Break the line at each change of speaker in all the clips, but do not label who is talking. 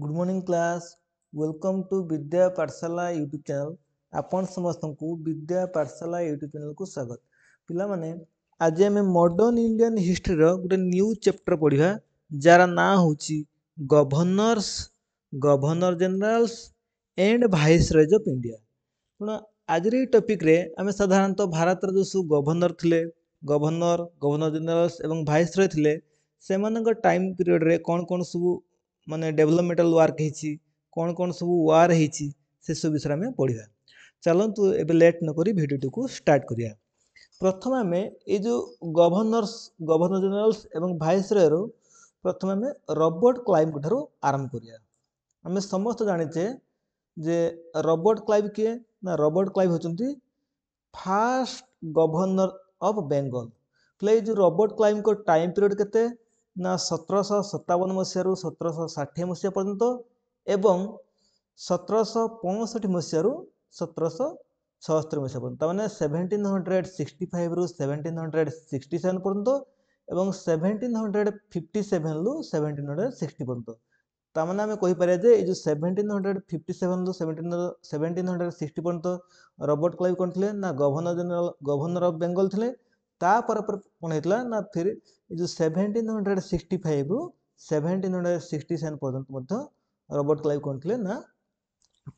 Good morning class welcome to Vidya Pathshala YouTube channel आपण समस्त को विद्या पाठशाला यूट्यूब चैनल को स्वागत पिला माने आज आम मॉडर्न इंडियन हिस्ट्री रो गोटे न्यू चैप्टर पढ़िया जार ना होची governors governor generals and viceroys of India. तेणु आज टॉपिक रे आम साधारणतः भारत जो सब गवर्नर थिले गवर्नर गवर्नर जनरल्स एवं वाइसरॉय थिले सेमानक टाइम पीरियड रे कौन कौन सब माने डेवलपमेंटल वर्क होती कौन कौन सब वार होती से सब विषय में पढ़ा। चलतु एबे लेट नक भिडियो को स्टार्ट करिया। प्रथम आम ये जो गवर्नर्स गवर्नर जनरल्स एवं वाइसरॉय रो प्रथम आम रॉबर्ट क्लाइव ठारू आरंभ करिया। आम समस्त जानिचे जे रॉबर्ट क्लाइव किए ना रॉबर्ट क्लाइव होचंती फास्ट गवर्नर ऑफ बेंगल। प्ले जो रॉबर्ट क्लाइव को टाइम पीरियड केते ना 1757 मसीह 1760 मसीहा पर्यंत एवं 1765 मसीह 1776 मसीहा पर्यंत मैंने 1765 रु 1767 पर्यंत एवं 1757 रु 1760 पर्यंत ताମାନେ ଆମେ କହିପାରିବା ଯେ ଏଇ ଯୋଉ 1757 ରୁ 1760 पर्यंत रॉबर्ट क्लाइव कोन ଥିଲେ ନା गवर्नर ऑफ बेंगल ଥିଲେ। तापर कौन होता ना फिर जो 1765 रु 1767 पर्यंत रॉबर्ट क्लाइव कौन थे ना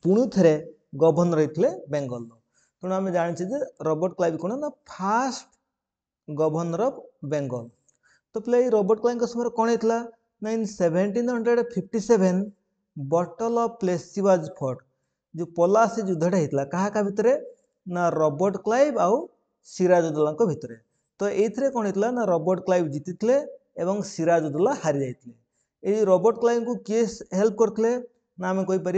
पुणी थे गवर्नर होते बेंगल। तेणु आम जाने रॉबर्ट क्लाइव कौन ना फास्ट गवर्नर ऑफ बेंगल। तो पे रॉबर्ट क्लाइव समय कौन होता ना इन 1757 बटल ऑफ प्लेसी वाज फॉट जो पलासी युद्धटा होता क्या भितर ना रॉबर्ट क्लाइव आउ सिराजुद्दौला भितर। तो ये कौन होता ना रॉबर्ट क्लाइव जीति एवं सिराजुद्दौला हारी जाते। ये रॉबर्ट क्लाइव को किए हेल्प करते ना आम कहीपर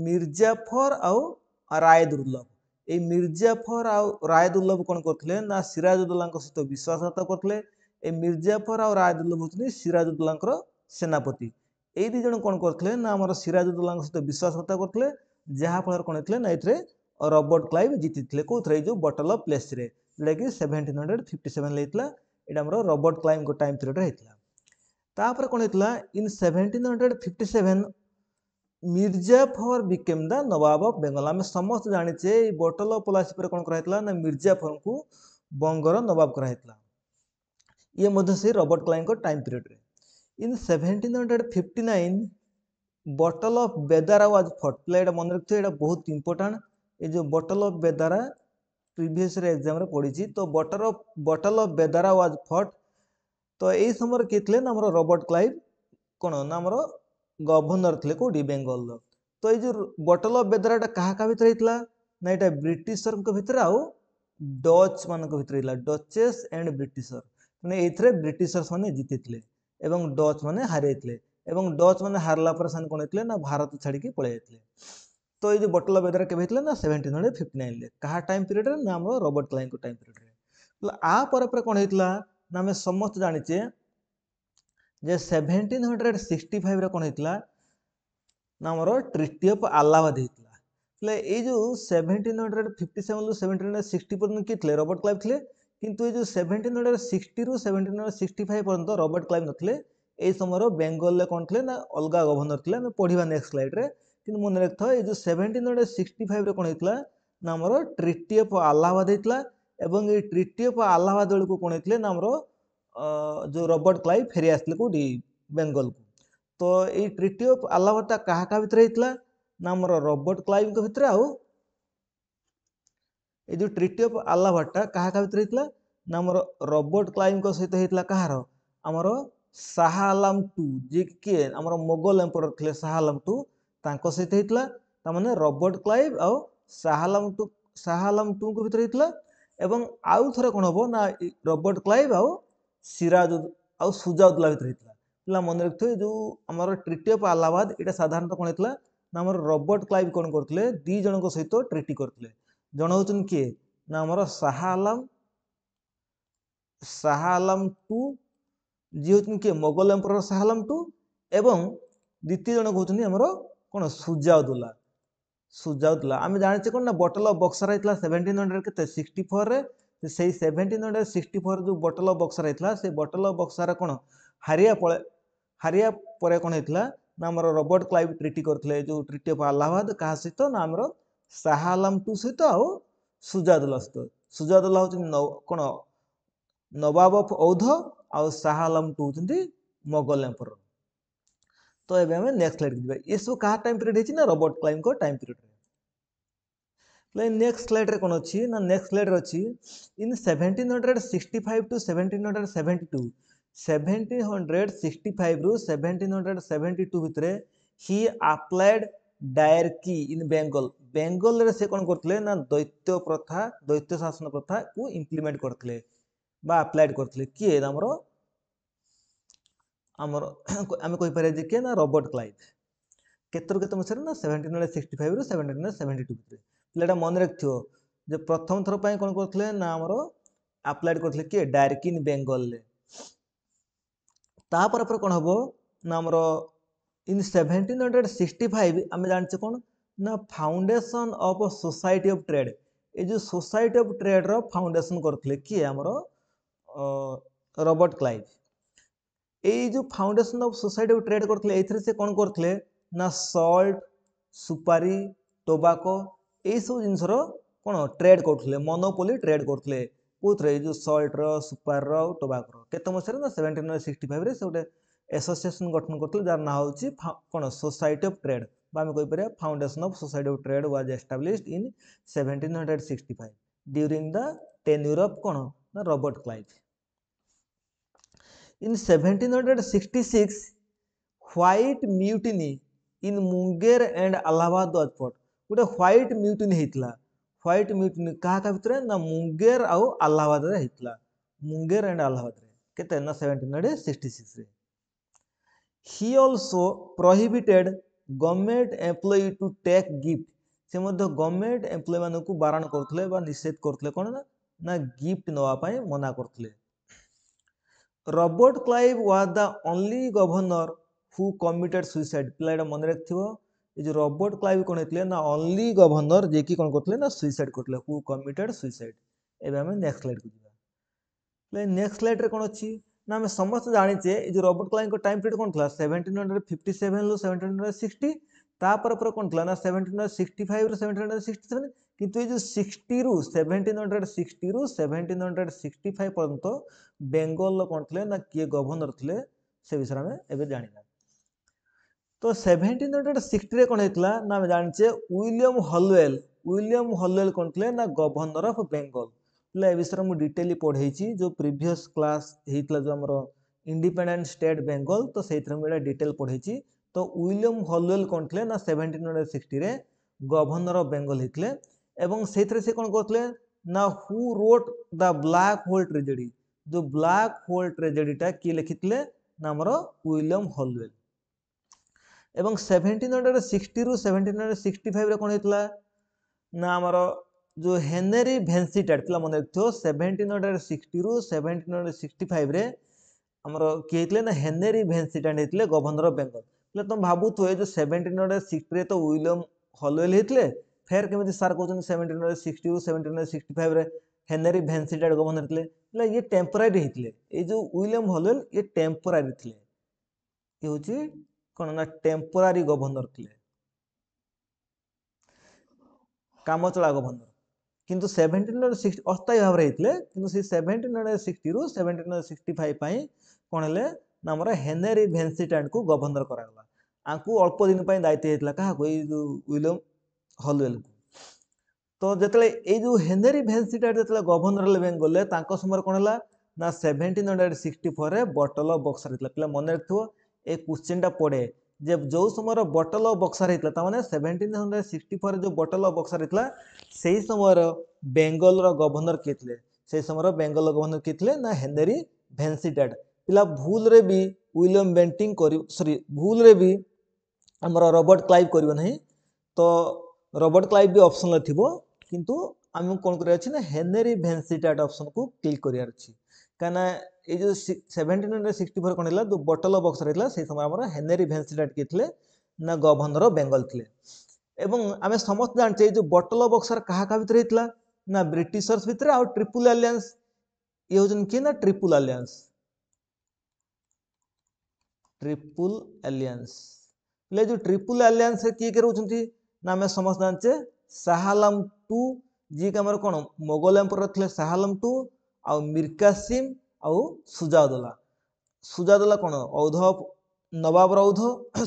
मिर्जाफर आउ राय दुर्लभ। ये मिर्जाफर आउ राय दुर्लभ कौन करते ना सिराजुद्दौला सहित विश्वासघात करते। ए मिर्जाफर आउ राय दुर्लभ होती सिराजुद्दौला सेनापति। ये दी जन कौन करते ना आम सिराजुद्दौला सहित विश्वासघात करते जहाँफल कौन होता ना ये रॉबर्ट क्लाइव जीति कौन जो बटल ऑफ प्लेस रे जोटा कि 1757 होता यहाँ रॉबर्ट क्लाइव को टाइम पीरियड होता। तापर कौन होता इन 1757 Mir Jafar became the Nawab of Bengal. आम समस्त जाने बटल ऑफ प्लासी पर कौन कराइला ना मिर्जाफर को बंगर नवाब कराइला। ये मध्य से रॉबर्ट क्लाइव को टाइम पीरियड रे। इन 1759 बटल ऑफ बेदारा वाज फॉट। प्ले मन रखिए बहुत इंपोर्टेंट। ये जो बटल ऑफ बेदारा प्रीवियस एग्जाम रे पढ़ी तो बटल ऑफ बेदारा वाज फॉट। तो यही समय किए थे ना रॉबर्ट क्लाइव कौन ना गवर्नर थे कौटी बेंगल। तो ये जो बटल ऑफ बेदारा क्या भितर होता ना यहाँ ब्रिटिशर भितर आउ डच मान भितर डचेस एंड ब्रिटिशर मैंने ये ब्रिटिशर्स मैंने जीति एवं डच मैंने हारी एवं डच मैंने हारला पर कौन होते ना भारत छाड़ी पलि जाते। तो ये जो बटल ऑफ बेदारा के होता ना 1759 क्या टाइम पीरियड ना आम रॉबर्ट क्लाइव को टाइम पीरियड आ कौन होता ना आम समस्त जाने 1765 कौन होता ना ट्रिटी ऑफ अलाहाबाद होता। ये जो 1757 रु 1760 पर्यंत किए रॉबर्ट क्लाइव थे किंतु ये जो 1760 रु 1765 पर्यंत रॉबर्ट क्लाइव नथिले। ये समय बेंगल कौन थे ना अलग गवर्नर थे आम पढ़ा नेक्स्ट स्लाइड रे कि मन रख ये जो 1765 कौन होता ना आम ट्रिटी ऑफ अलाहाबाद होता एवं ये ट्रिटी ऑफ अलाहाबाद बेलू कौन होते ना जो रॉबर्ट क्लाइव फेरी आसते कौटी बेंगल को। तो ये ट्रिटी ऑफ अलाहाबाद क्या भितर होता ना आम रॉबर्ट क्लाइव भितर आउ ये जो ट्रिटी ऑफ अलाहाबाद क्या भितर होता ना आम रॉबर्ट क्लाइव सहित होता कहार आमर शाह आलम टू जी किए आम मोगल एम्परर थे शाह आलम टू सहित होता मैंने रॉबर्ट क्लाइव आउ शाह आलम टू को भितर होता एवं आउ थे कौन हम ना रॉबर्ट क्लाइव आउ आउ सुजाउद्दौला भितर होता। पिला मन रखिए जो आम ट्रिटी ऑफ अलाहाबाद यहाँ साधारणतः कौन होता ना आम रॉबर्ट क्लाइव कौन करते दी जन सहित ट्रिटी करते जन होचन किए ना आम शाह आलम टू जी होचन किए मोगल एम्परर शाह आलम टू एवं द्वितीय जन कहते आमर कौन सुजाउद्दौला आम जाने कौन ना बटल ऑफ बक्सर होता 1764 रे से 1764 जो बटल ऑफ बक्सर होता से बटल ऑफ बक्सर कौन हारिया पर कौन होता ना आमर रॉबर्ट क्लाइव ट्रिटी करथिले जो ट्रिटी ऑफ अलाहाबाद कहा सहित ना आमर शाह आलम टू सहित आउ सुजाउद्दौला सहित सुजाउद्दौला होउछन कोन नवाब ऑफ औध आउ शाह आलम टू होउछन मोगल एम्परर। तो एबे हमें नेक्स्ट स्लाइड जिबा ये सब कहा टाइम पीरियड हेछि ना रॉबर्ट क्लाइव को टाइम पीरियड रे। नेक्स्ट स्लाइड रे कोन अछि ना नेक्स्ट स्लाइड रे अछि इन 1765 टू 1772 1765 रु 1772 भितरे ही अप्लाइड डायरकी इन बेंगल बेंगल रे से कोन करथले ना दैत्य शासन प्रथा को इंप्लीमेंट करथले बा अप्लाइड करथले किए हमरो हमरो आमे कहि पारे जे के ना रॉबर्ट क्लाइव केतर केते मसरे ना 1765 रु 1772 भितरे पिलाटा मन रखथियो जे प्रथम थर पय कोन करथले ना हमरो अप्लाइड करथले के डायरकी इन बेंगल ले तापर पर कोन हबो ना हमरो इन 1765 आमे जानछे कोन ना foundation of society of trade ए जो सोसाइटी ऑफ ट्रेड रो फाउंडेशन करथले कि हमरो रॉबर्ट क्लाइव ए जो foundation of society of trade करथले एथरे से कोन करथले ना सॉल्ट सुपारी टोबाको ए सब जिंस रो कोन ट्रेड करथले मोनोपोली ट्रेड करथले कोथरे जो सॉल्ट रो सुपार रो टोबाको रो केते मसरे ना 1765 रे से उटे एसोसिएशन गठन करथले जार ना होची कोन सोसाइटी ऑफ ट्रेड बा हम कहि परिया foundation of society of trade was established in 1765 during the tenure of कोन ना Robert Clive. In 1766 white mutiny in Munger and Allahabad was fought गोटे व्हाइट म्यूटिनी हेतला व्हाइट म्यूटिनी कहा का भितरे ना मुंगेर आउ अलाहाबाद रे हेतला मुंगेर एंड अलाहाबाद रे केते ना 1766 रे। He also prohibited government employ to take gift से मध्य गवर्नमेंट एम्प्लॉय मानन को बारण करथले बा निषेध करथले कोन ना गिफ्ट नवा पय मना करथले। Robert Clive was the only governor who committed suicide पिलाटा मन रखथिबो ए जो रॉबर्ट क्लाइव कोन हेतले ना ओनली गवर्नर जे की कोन करथले ना सुसाइड करथले हु कमिटेड सुसाइड। एबे हम नेक्स्ट स्लाइड को जिबा नेक्स्ट स्लाइड रे कोन अछि ना हम समस्त जानिचे ए जो रॉबर्ट क्लाइव को टाइम पीरियड कोन थला 1757 लो 1760 तापर पर कोन थला ना 1765 रो 1767 किंतु ये जो 60 रु 1760 रु 1765 पर्यंत बेंगल कोन थले ना किए गवर्नर थले से विषय में एबे जानिबा। तो 1760 रे कोन हेतला ना हम जानिचे विलियम हलवेल कोन थले ना गवर्नर ऑफ बेंगल ले विषय में डिटेली पढेछि जो प्रीवियस क्लास हेतला जो हमरो इंडिपेंडेंट स्टेट बेंगल तो सेथरे में डिटेल पढेछि। तो विलियम हलवेल कोन थले ना 1760 रे गवर्नर ऑफ बेंगल हेतले एवं सेथरे से कोन करथले ना who wrote the black hole tragedy जो ब्लैक होल ट्रेजेडीटा कि लिखितले ना हमरो विलियम हलवेल एवं 1760 रु 1765 रे कोन हेतला ना हमरो जो हेनरी भेंसीटाड पिला मन रखथो 1760 रु 1765 रे हमरो कि हेतले ना हेनरी भेंसीटाड हेतले गवर्नर ऑफ बेंगल ले तुम भाबु तो ए जो 1760 रे तो विलियम हलवेल हेतले फेर केमिति सर कहउछन 1760 रु 1765 रे हेनरी भेंसीटाड गवर्नर हेतले ले ये टेम्पररी हेतले ए जो विलियम हलवेल ये टेम्पररी थिले ये होची कोन ना टेम्पररी गवर्नर थिले कामचला गवर्नर किंतु 1760 अस्थायी भाव रे हेतले किंतु से 1760 रु 1765 पई कोन हेले ना हमर हेनरी भेंसीटाड को गवर्नर करागला आकु अल्प दिन पई दायित्व हेतला कहा को जो विलियम हलवेल को। तो जतले ए जो हेनरी भेंसीटाड जतले गवर्नर ले बेंगल ले तांको समय कोन हला ना 1764 रे बटल ऑफ बक्सर हेतला पिला मन रखथो ए क्वेश्चन टा पड़े जब जो समय बटल ऑफ बक्सर हेतला ता माने 1764 रे जो बटल ऑफ बक्सर हेतला सेही समय बेंगल रो गवर्नर केतले सेही समय बेंगल रो गवर्नर केतले ना हेनरी भेंसीटाड पिला भूल रे भी विलियम बेंटिंग करी सॉरी भूल रे भी हमर रॉबर्ट क्लाइव करबो नहीं तो रॉबर्ट क्लाइव भी ऑप्शन ले थिबो किंतु हम कोन करे अछि ना हेनरी भेंसीटाड ऑप्शन को क्लिक करियार अछि काना ए जो 1764 कोन हला जो बटल ऑफ बक्सर हेतला से समय हमर हेनरी भेंसीटाड केतले ना गवर्नर ऑफ बेंगल थिले एवं आमे समस्त जानछे जो बटल ऑफ बक्सर कहा का भीतर हेतला ना ब्रिटिशर्स भीतर आ ट्रिपल अलायंस ये होजन के ना ट्रिपल अलायंस पिले जो ट्रिपल आलियान्स रे किए रहउछंती ना हमें समस्त जानचे शाह आलम टू जी के हमर कोन मोगल एम्पर थिले शाह आलम टू आ मीर कासिम आ सुजाउद्दौला सुजाउद्दौला कोन औध नवाब औध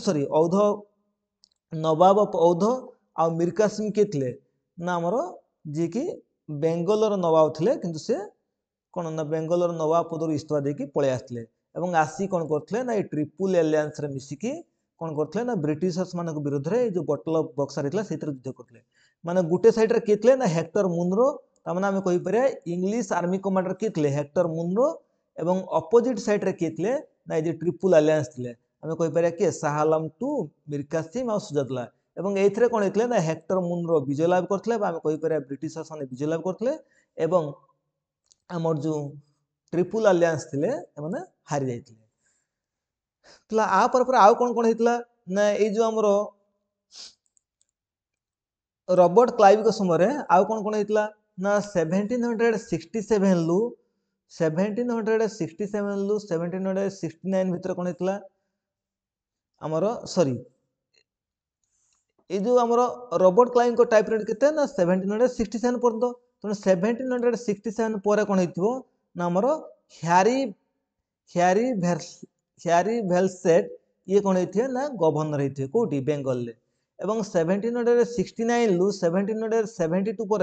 सॉरी औध नवाब औध आ मीर कासिम के थिले ना हमर जी की बेंगलर नवाब थिले किंतु से कोन ना बेंगलर नवाब पदर इस्तीफा देकी पळे आस्थिले एवं आसी कोन करथिले ना ए ट्रिपल एलियंस रे मिसिकी कोन करथिले ना ब्रिटिशर्स मानक विरुद्ध रे जो बटल ऑफ बक्सर हेतला सेतिर युद्ध करथिले माने गुटे साइड रे केतले ना हेक्टर मुनरो तामाने हम कहि परिया इंग्लिश आर्मी कमांडर केतले हेक्टर मुनरो एवं अपोजिट साइड रे केतले ना ए जे ट्रिपल एलियंस थिले हम कहि परिया के शाह आलम टू मीर कासिम आ सुजाउद्दौला एवं एथिरे कोन हेतले ना हेक्टर मुनरो विजय लाभ करथिले बा हम कहि परिया ब्रिटिशर्स माने विजय लाभ करथिले एवं आमर जो ट्रिपल आलियान्स थिले माने हारि जाइथिले तला आ पर आउ कोन हेतला ना ए जो हमरो रॉबर्ट क्लाइव के समय रे आउ कोन हेतला ना 1767 लु 1767 लु 1769 भितर कोन हेतला हमरो सॉरी ए जो हमरो रॉबर्ट क्लाइव को टाइप रेट केते ना 1767 पर्यंत तो 1767 पर कोन हेतिबो ना हमरो ह्यारी भेलसेट ये कोन हेथिए ना गवर्नर हेथिए कोटी बेंगल ले एवं 1769 लु 1772 पर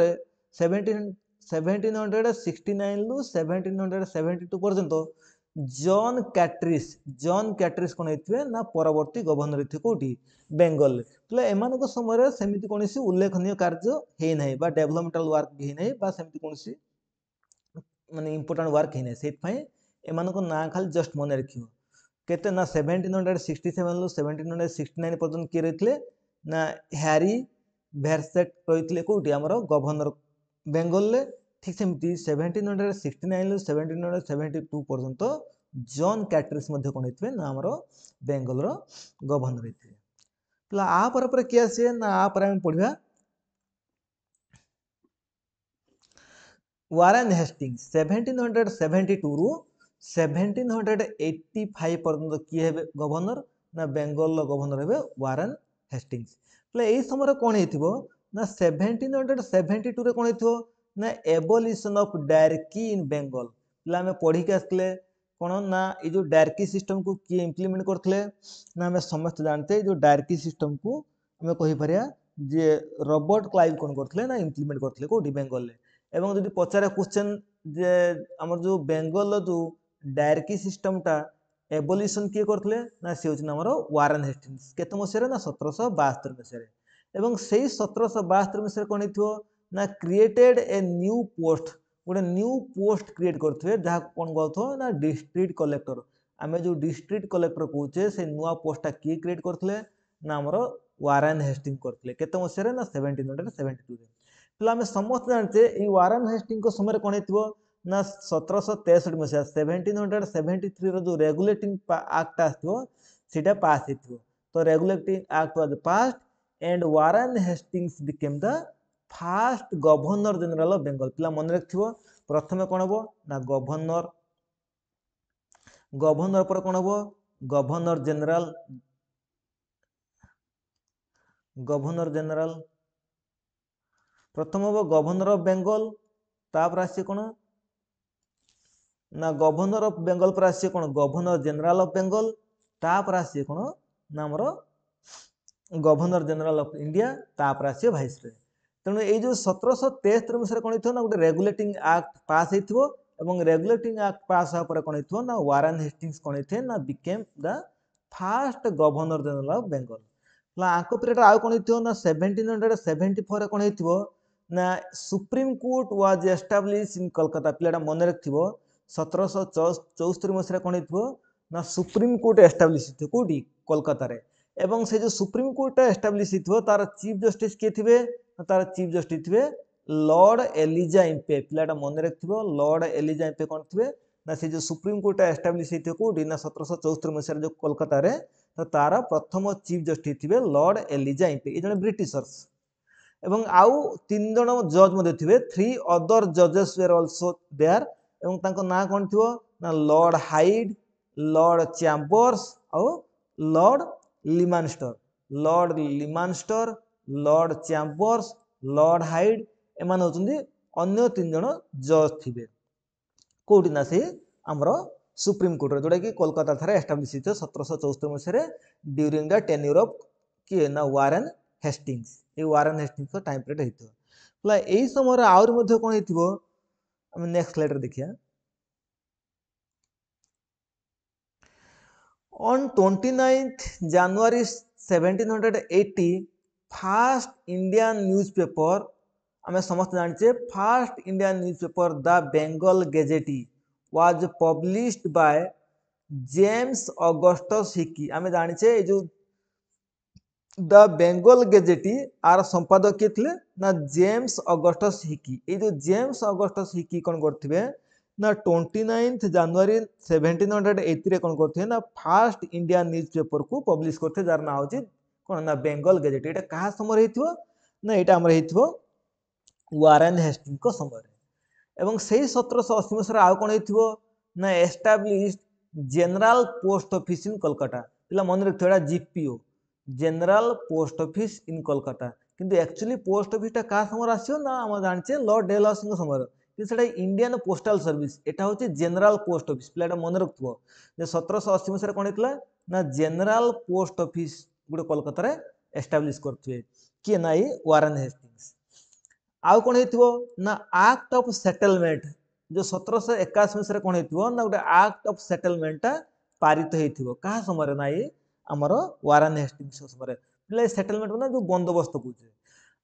1769 लु 1772 पर्यंत जॉन कैट्रिस कोन हेथिए ना परवर्ती गवर्नर हेथिए कोटी बेंगल ले एमान को समय रे समिति कोनसी उल्लेखनीय कार्य हे नै बा डेवलपमेंटल वर्क हे नै बा समिति कोनसी माने इंपोर्टेंट वर्क हे नै सेट पई एमान को ना खाली जस्ट मन रखियो केते ना 1767 लु 1769 पर्यंत के रहितले ना हैरी भेरसेट रहितले कोठी हमरो गवर्नर बेंगल ले ठीक सेमती 1769 लु 1772 पर्यंत जॉन कैट्रिस मध्ये कोन हेतबे ना हमरो बेंगल रो गवर्नर हेतबे पला आ पर के आसे ना आ पर हम पढिबा वारेन हेस्टिंग्स 1772 रु 1785 पर्यंत किए हेबे गवर्नर ना बेंगल गवर्नर हेबे वारेन हेस्टिंग्स पले एई समय कोन हेतिबो ना 1772 रे कोन हेतिबो ना एबोलिशन ऑफ डायरकी इन बेंगल पले हमें पढी के आसले कोन ना ए जो डायरकी सिस्टम को की इंप्लीमेंट करथले ना हमें समस्त जानते जो डायरकी सिस्टम को हमें कहि परिया जे रॉबर्ट क्लाइव कोन करथले ना इंप्लीमेंट करथले कोडी बेंगल ले एवं जदि पचारे क्वेश्चन जे हमर जो बेंगल जो डायरकी सिस्टम टा एबोलिशन किए करथले ना से होछ हमर वारेन हेस्टिंग्स केते मसेरे ना 1772 मसेरे एवं सेही 1772 मसेरे कोन हिथियो ना क्रिएटेड ए न्यू पोस्ट गोटे न्यू पोस्ट क्रिएट करथवे जहा कोन गथो ना डिस्ट्रिक्ट कलेक्टर आमे जो डिस्ट्रिक्ट कलेक्टर कहूचे से नुआ पोस्ट टा की क्रिएट करथले ना हमर वारेन हेस्टिंग करथले केते मसेरे ना 1772 रे पला हमें समस्त जानते ई वारेन हेस्टिंग को समय कोन हेतिबो ना 1763 मसिया 1773 रो जो रेगुलेटिंग एक्ट आथिबो सेटा पास हेतिबो तो regulating act was passed and Warren Hastings became the first governor general of Bengal पिला मन रखथिबो प्रथमे कोन हबो ना गवर्नर पर कोन हबो गवर्नर जनरल प्रथम हबो गवर्नर ऑफ बेंगल तापर आसी कोन ना गवर्नर ऑफ बेंगल पर आसी कोन गवर्नर जनरल ऑफ बेंगल तापर आसी कोन ना हमरो गवर्नर जनरल ऑफ इंडिया तापर आसी वाइसरॉय तेणु ए जो 1773 मसरे कोन हिथो ना गोटे रेगुलेटिंग एक्ट पास हेथिबो एवं रेगुलेटिंग एक्ट पास हा पर कोन हिथो ना वारेन हेस्टिंग्स कोन हिथे ना became the first governor general of Bengal ला आको पीरियड आउ कोन हिथो ना 1774 रे कोन हिथिबो ना supreme court was establish in Kolkata पिलाडा मन रखथिबो 1774 मसरे कोन हिथिबो ना सुप्रीम कोर्ट एस्टाब्लिश हिथो कोडी कोलकाता रे एवं से जो सुप्रीम कोर्ट एस्टाब्लिश हिथो तार चीफ जस्टिस के थिबे तार चीफ जस्टिस थिबे लॉर्ड एलिजा इम्पे पिलाडा मन रखथिबो लॉर्ड एलिजा इम्पे कोन थिबे ना से जो सुप्रीम कोर्ट एस्टाब्लिश हिथो कोडी ना 1774 मसरे जो कोलकाता रे तो तार प्रथम चीफ जस्टिस थिबे लॉर्ड एलिजा इम्पे ए जने ब्रिटिशर्स एवं आउ तीन जन जज मध्ये थिबे थ्री अदर जजेस वेर आल्सो देयर एवं तांको ना कोन थिबो ना लॉर्ड हाइड लॉर्ड चैम्बर्स और lord Lemaistre lord Lemaistre, lord Chambers, lord Hyde एमान होचंदी अन्य 3 जण जज थिबे कोठी ना से हमरो सुप्रीम कोर्ट रे जोटा कि कोलकाता थारे एस्टाब्लिश हितो 1774 मसिया रे ड्यूरिंग द टेन्योर ऑफ कि ना वारेन हेस्टिंग्स ए वारेन हेस्टिंग्स को टाइम पीरियड हितो ला एई समय रे आउर मध्ये कोन हिथिबो हम नेक्स्ट स्लाइड रे देखिया On 29th January 1780 first Indian newspaper आमे समस्त जानचे first Indian newspaper the Bengal gazette was published by James Augustus Hicky आमे जानचे जो द बेंगल गेजेटी आर संपादक के थिले ना जेम्स ऑगस्टस हिकी ए जो जेम्स ऑगस्टस हिकी कोन करथिबे ना 29th जनवरी 1780 रे कोन करथिबे ना फर्स्ट इंडियन न्यूज़पेपर को पब्लिश करथे जार नाम होची कोन ना बेंगल गेजेटी एटा कहा समय हेथिबो ना एटा हमर हेथिबो वारेन हेस्टिंग को समय एवं से 1780 मसीह आउ कौन हो ना establish general post office in Kolkata पिला मन रखियो GPO general post office in Kolkata किंतु एक्चुअली पोस्ट ऑफिस का समय आसियो ना हम जानचे लॉर्ड डेलहाउसी समय कि इंडियन पोस्टल सर्विस एटा होची जनरल पोस्ट ऑफिस पिला मन रखियो जे 1780 मसीह कौन होता ना जनरल पोस्ट ऑफिस गोटे कोलकाता रे एस्टाब्लिश करथिबे कि ना वारेन हेस्टिंग्स आउ कौन हो ना एक्ट ऑफ सेटलमेंट जो 1781 मसीह कौन हो ना गोटे एक्ट ऑफ सेटलमेंट पारित होइथिबो कहा समय ना ये हमर वारेन हेस्टिंग्स समय पिला सेटलमेंट ना जो बंदोबस्त कहूचे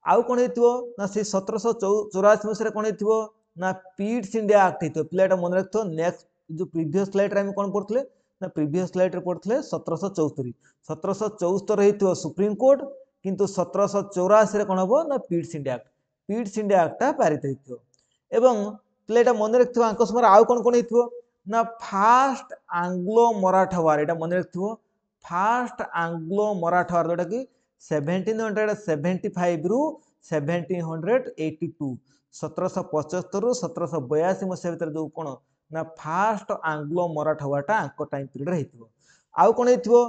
आउ कौन हो ना से 1784 मसीह कौन हो ना पीट्स इंडिया एक्ट होइथिबो पिला एटा मन रखथो नेक्स्ट जो प्रीवियस स्लाइड रे हम कोन पढथले ना प्रीवियस स्लाइड रे पढथले 1774 1774 होइथिबो सुप्रीम कोर्ट किंतु 1784 रे कोन हबो ना पीट्स इंडिया एक्ट पारित होइथिबो एवं प्लेटा मन रखिथिबो आंक समय आउ कोन कोन होइथिबो ना फर्स्ट एंग्लो मराठा वार एटा मन रखिथिबो फर्स्ट एंग्लो मराठा वार जोटा कि 1775 रु 1782 1775 रु 1782 मसीहा भीतर जो कोन ना फर्स्ट एंग्लो मराठा वारटा आंक टाइम पीरियड रे हेतिबो आउ कोन हेतिबो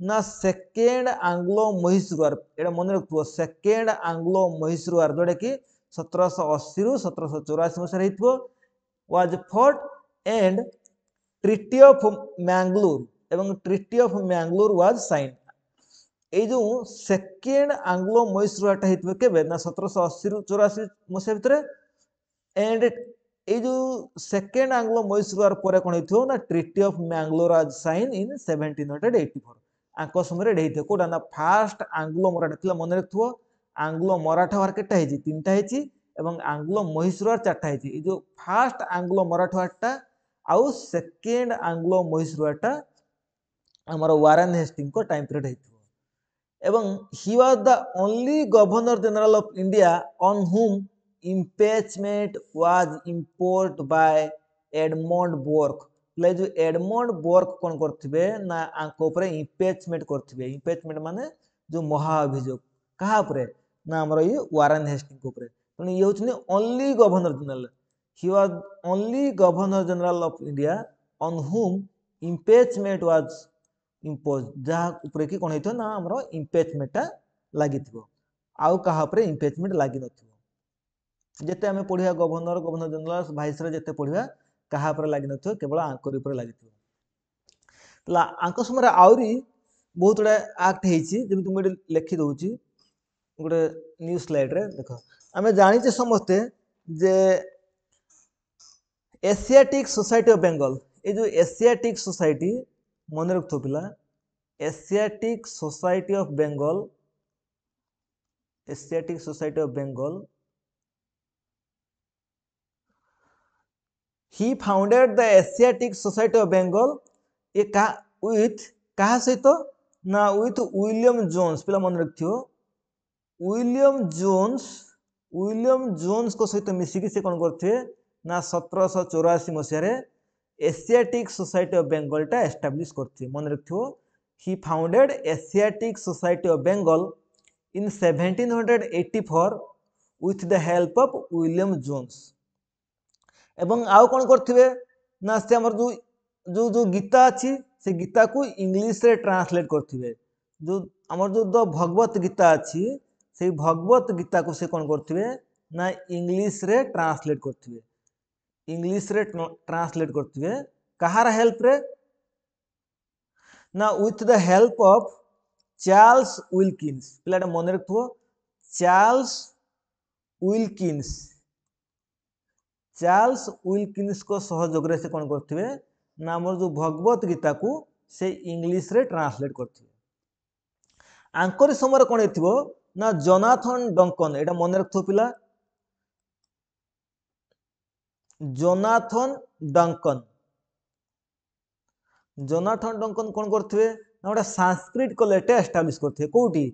ना सेकेंड एंग्लो मैसूर वार एटा मन रखिथिबो सेकेंड एंग्लो मैसूर वार जोटा कि 1780 रु 1784 मसीहा हेतिबो was fought and treaty of Mangalore एवं treaty of Mangalore was sign ए जो सेकेंड एंग्लो मैसूर वारटा हेतिबो केबे ना 1780 रु 84 मसीहा भीतर एंड ए जो सेकेंड एंग्लो मैसूर वार पर कोन हेतिबो ना treaty of Mangalore was sign in 1784 आंक समय रे हेतिबो कोडा ना फर्स्ट एंग्लो मराठा थिला मन रखथबो एंग्लो मराठा वार केटा हेची तीनटा हेची एवं एंग्लो मैसूर वार चारटा हेची ए जो फर्स्ट एंग्लो मराठा वारटा आउ सेकेंड एंग्लो मैसूर वारटा हमर वारेन हेस्टिंग को टाइम पीरियड हेतिबो एवं he was the only governor general of India on whom impeachment was imposed by Edmund Burke ले जो एडमंड बोर्क कोन करथिबे ना आंक ऊपर इम्पीचमेंट करथिबे इम्पीचमेंट माने जो महा अभियोग कहा ऊपर ना हमर ये वारेन हेस्टिंग ऊपर तो ये होचनी only governor general he was only governor general of India on whom impeachment was impose जहा ऊपर की कोन हेतो ना हमर इम्पीचमेंट लागिथिबो आउ कहा ऊपर इम्पीचमेंट लागि नथिबो जेते हमें पढ़िया गवर्नर गवर्नर जनरल भाइसर जेते पढ़िया कहा पर लागि नथियो केवल आंकर ऊपर लागिथियो ला आंक समय आउरी बहुत गुडा एक्ट हेची जेमि तुम लिखि दउची गोटे न्यू स्लाइड रे देखो हमें जानि छे समस्ते जे एशियाटिक सोसाइटी ऑफ बेंगल ए जो एशियाटिक सोसाइटी मन रखथो पिला Asiatic society of Bengal he founded the Asiatic Society of Bengal with कहा सहित ना with विलियम जोन्स पिला मन रखियो विलियम जोन्स को सहित मिसिकी से कोन करथे ना 1784 मसिया रे एशियाटिक सोसाइटी ऑफ बेंगल टा एस्टैब्लिश करथे मन रखियो he founded Asiatic Society of Bengal in 1784 with the help of William Jones एवं आउ कौन करथिबे ना से हमर जो जो जो गीता अछि से गीता को इंग्लिश रे ट्रांसलेट करथिबे जो आमर जो द भगवत गीता अच्छी से भगवत गीता को से कौन करथिबे ना इंग्लिश रे ट्रांसलेट करथिबे इंग्लिश रे ट्रांसलेट करथिबे कहार हेल्प रे ना with the help of Charles Wilkins पिलाटा मन रखथबो चार्ल्स विल्किंस चार्ल्स विल्किंस को सहयोग रे से कौन करथिबे ना हमर जो भगवत गीता को से इंग्लिश रे ट्रांसलेट करथिबे आंकर समय कौन हेथिबो ना जोनाथन डंकन एटा मन रखथो पिला जोनाथन डंकन जोनाथन डंकन कौन करथिबे ना गोटे संस्कृत कॉलेज एस्टाब्लिश करथिबे कोठी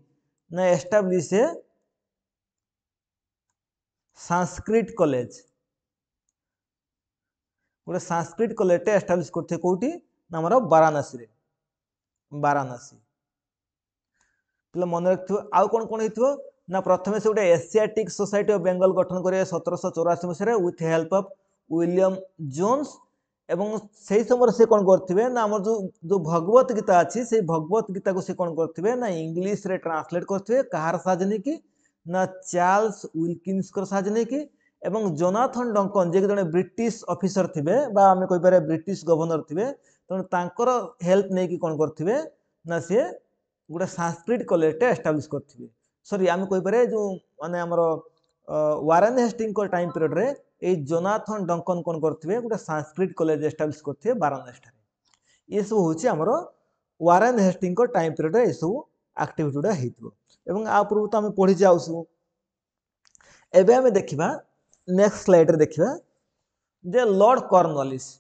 ना एस्टाब्लिश संस्कृत कॉलेज गोटे संस्कृत कॉलेज एस्टाब्लिश करथिबे कोठी ना हमर वाराणसी रे वाराणसी पिला मन रखिथो आउ कोन कोन हेथिबो ना प्रथमे से गोटे एशियाटिक सोसाइटी ऑफ बेंगल गठन करे 1784 मसीह with help of William Jones एवं सही समय से कौन करथिबे ना हमर जो भगवत गीता अछि से भगवत गीता को से कौन करथिबे ना इंग्लिश रे ट्रांसलेट करथिबे कहार साजने की ना चार्ल्स विल्किंस कर साजने की एवं जोनाथन डंकन जे जने ब्रिटिश ऑफिसर थिबे बा हमें कहि पारे ब्रिटिश गवर्नर थिबे त तांकर हेल्प नै की कौन करथिबे ना से गोटे संस्कृत कॉलेज एस्टाब्लिश करथिबे सॉरी आम कहि पारे जो माने हमर वारेन हेस्टिंग को टाइम पीरियड रे ए जोनाथन डंकन कौन करथिबे गोटे संस्कृत कॉलेज एस्टाब्लिश करथिबे वाराणसी ठारे ये सब होछि हमर वारेन हेस्टिंग को टाइम पीरियड रे ए सब एक्टिविटी गुडा हेतिबो एवं आ पूर्व तो आम पढ़ी जाउसु एबे आम देखिबा नेक्स्ट स्लाइड रे देखिबा जे लॉर्ड कॉर्नवालिस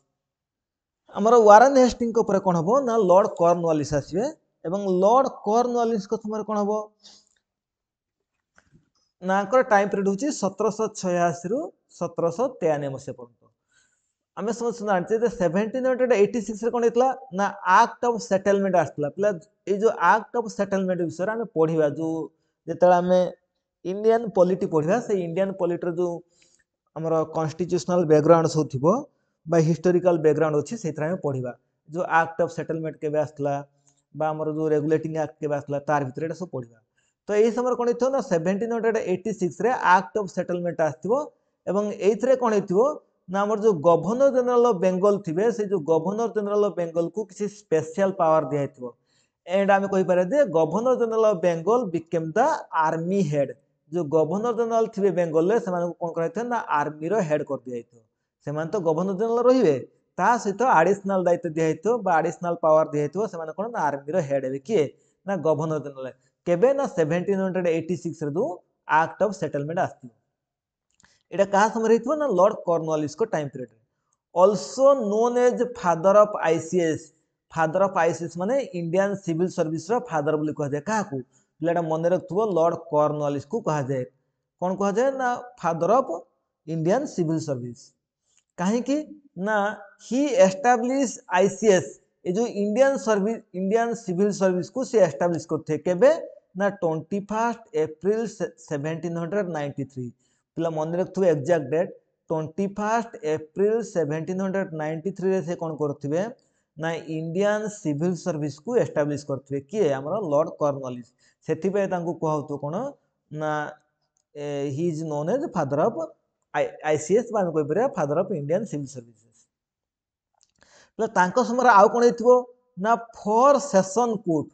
हमर वारेन हेस्टिंग को ऊपर कोन हबो ना लॉर्ड कॉर्नवालिस आसीबे एवं लॉर्ड कॉर्नवालिस को समय कोन हबो नाकर टाइम पीरियड होची 1786 रु 1793 मसे पर्यंत आमे समझ जानते जे 1786 रे कोन हेतला ना एक्ट ऑफ सेटलमेंट आस्तला प्लस ए जो एक्ट ऑफ सेटलमेंट विषय रे आमे पढिबा जो जेतला आमे इंडियन पॉलिटी पढिबा से इंडियन पॉलिटी जो हमर कॉन्स्टिट्यूशनल बैकग्राउंड सो थिबो बा हिस्टोरिकल बैकग्राउंड अछि सेथरा आमे पढिबा जो एक्ट ऑफ सेटलमेंट केबे आस्तला बा हमर जो रेगुलेटिंग एक्ट केबे आस्तला तार भितर एटा सब पढिबा तो यही समय कौन हो ना 1786 रे एक्ट ऑफ सेटलमेंट आसथिबो एवं एइथरे कौन हेतिबो ना हमर जो गवर्नर जनरल ऑफ बेंगल थिबे से जो गवर्नर जनरल ऑफ बेंगल को किसी स्पेशल पावर दिया हेतिबो एंड आमे कहि पारे जे governor general of Bengal became the army head जो गवर्नर जनरल थिबे बेंगल रे समान को कोन कराइथे ना आर्मी रो हेड कर दिया हेतिबो समान तो गवर्नर जनरल रहिबे ता सहित एडिशनल दायित्व दिया हेतिबो बा एडिशनल पावर दिया हेतिबो समान कोन ना आर्मी रो हेड हेबे किए ना गवर्नर जनरल केबे ना 1786 रे दो एक्ट ऑफ सेटलमेंट आस्थिबो एटा कहा समय रहितबो ना लॉर्ड कॉर्नवालिस को time period also known as father of ICS माने इंडियन सिविल सर्विस रो फादर बोली कह जाय काहा को लेटा मन रखथबो लॉर्ड कॉर्नवालिस को कहा जाय कोन कहा जाय ना father of Indian civil service काहे कि ना ही एस्टैब्लिश आईसीएस ये जो इंडियन सिविल सर्विस को से एस्टैब्लिश करथे केबे ना 21 अप्रैल 1793 पिला मन रखथबे एग्जैक्ट डेट 21 अप्रैल 1793 रे से कोन करथिबे ना इंडियन सिविल सर्विस को एस्टैब्लिश करथिबे किए हमर लॉर्ड कॉर्नवालिस सेथि पे तांको कहउतो कोन ना he is known as father of ICS बा कोइ परे father of Indian civil services plus तांको समय आउ कोन हेतिबो ना फॉर सेशन कोर्ट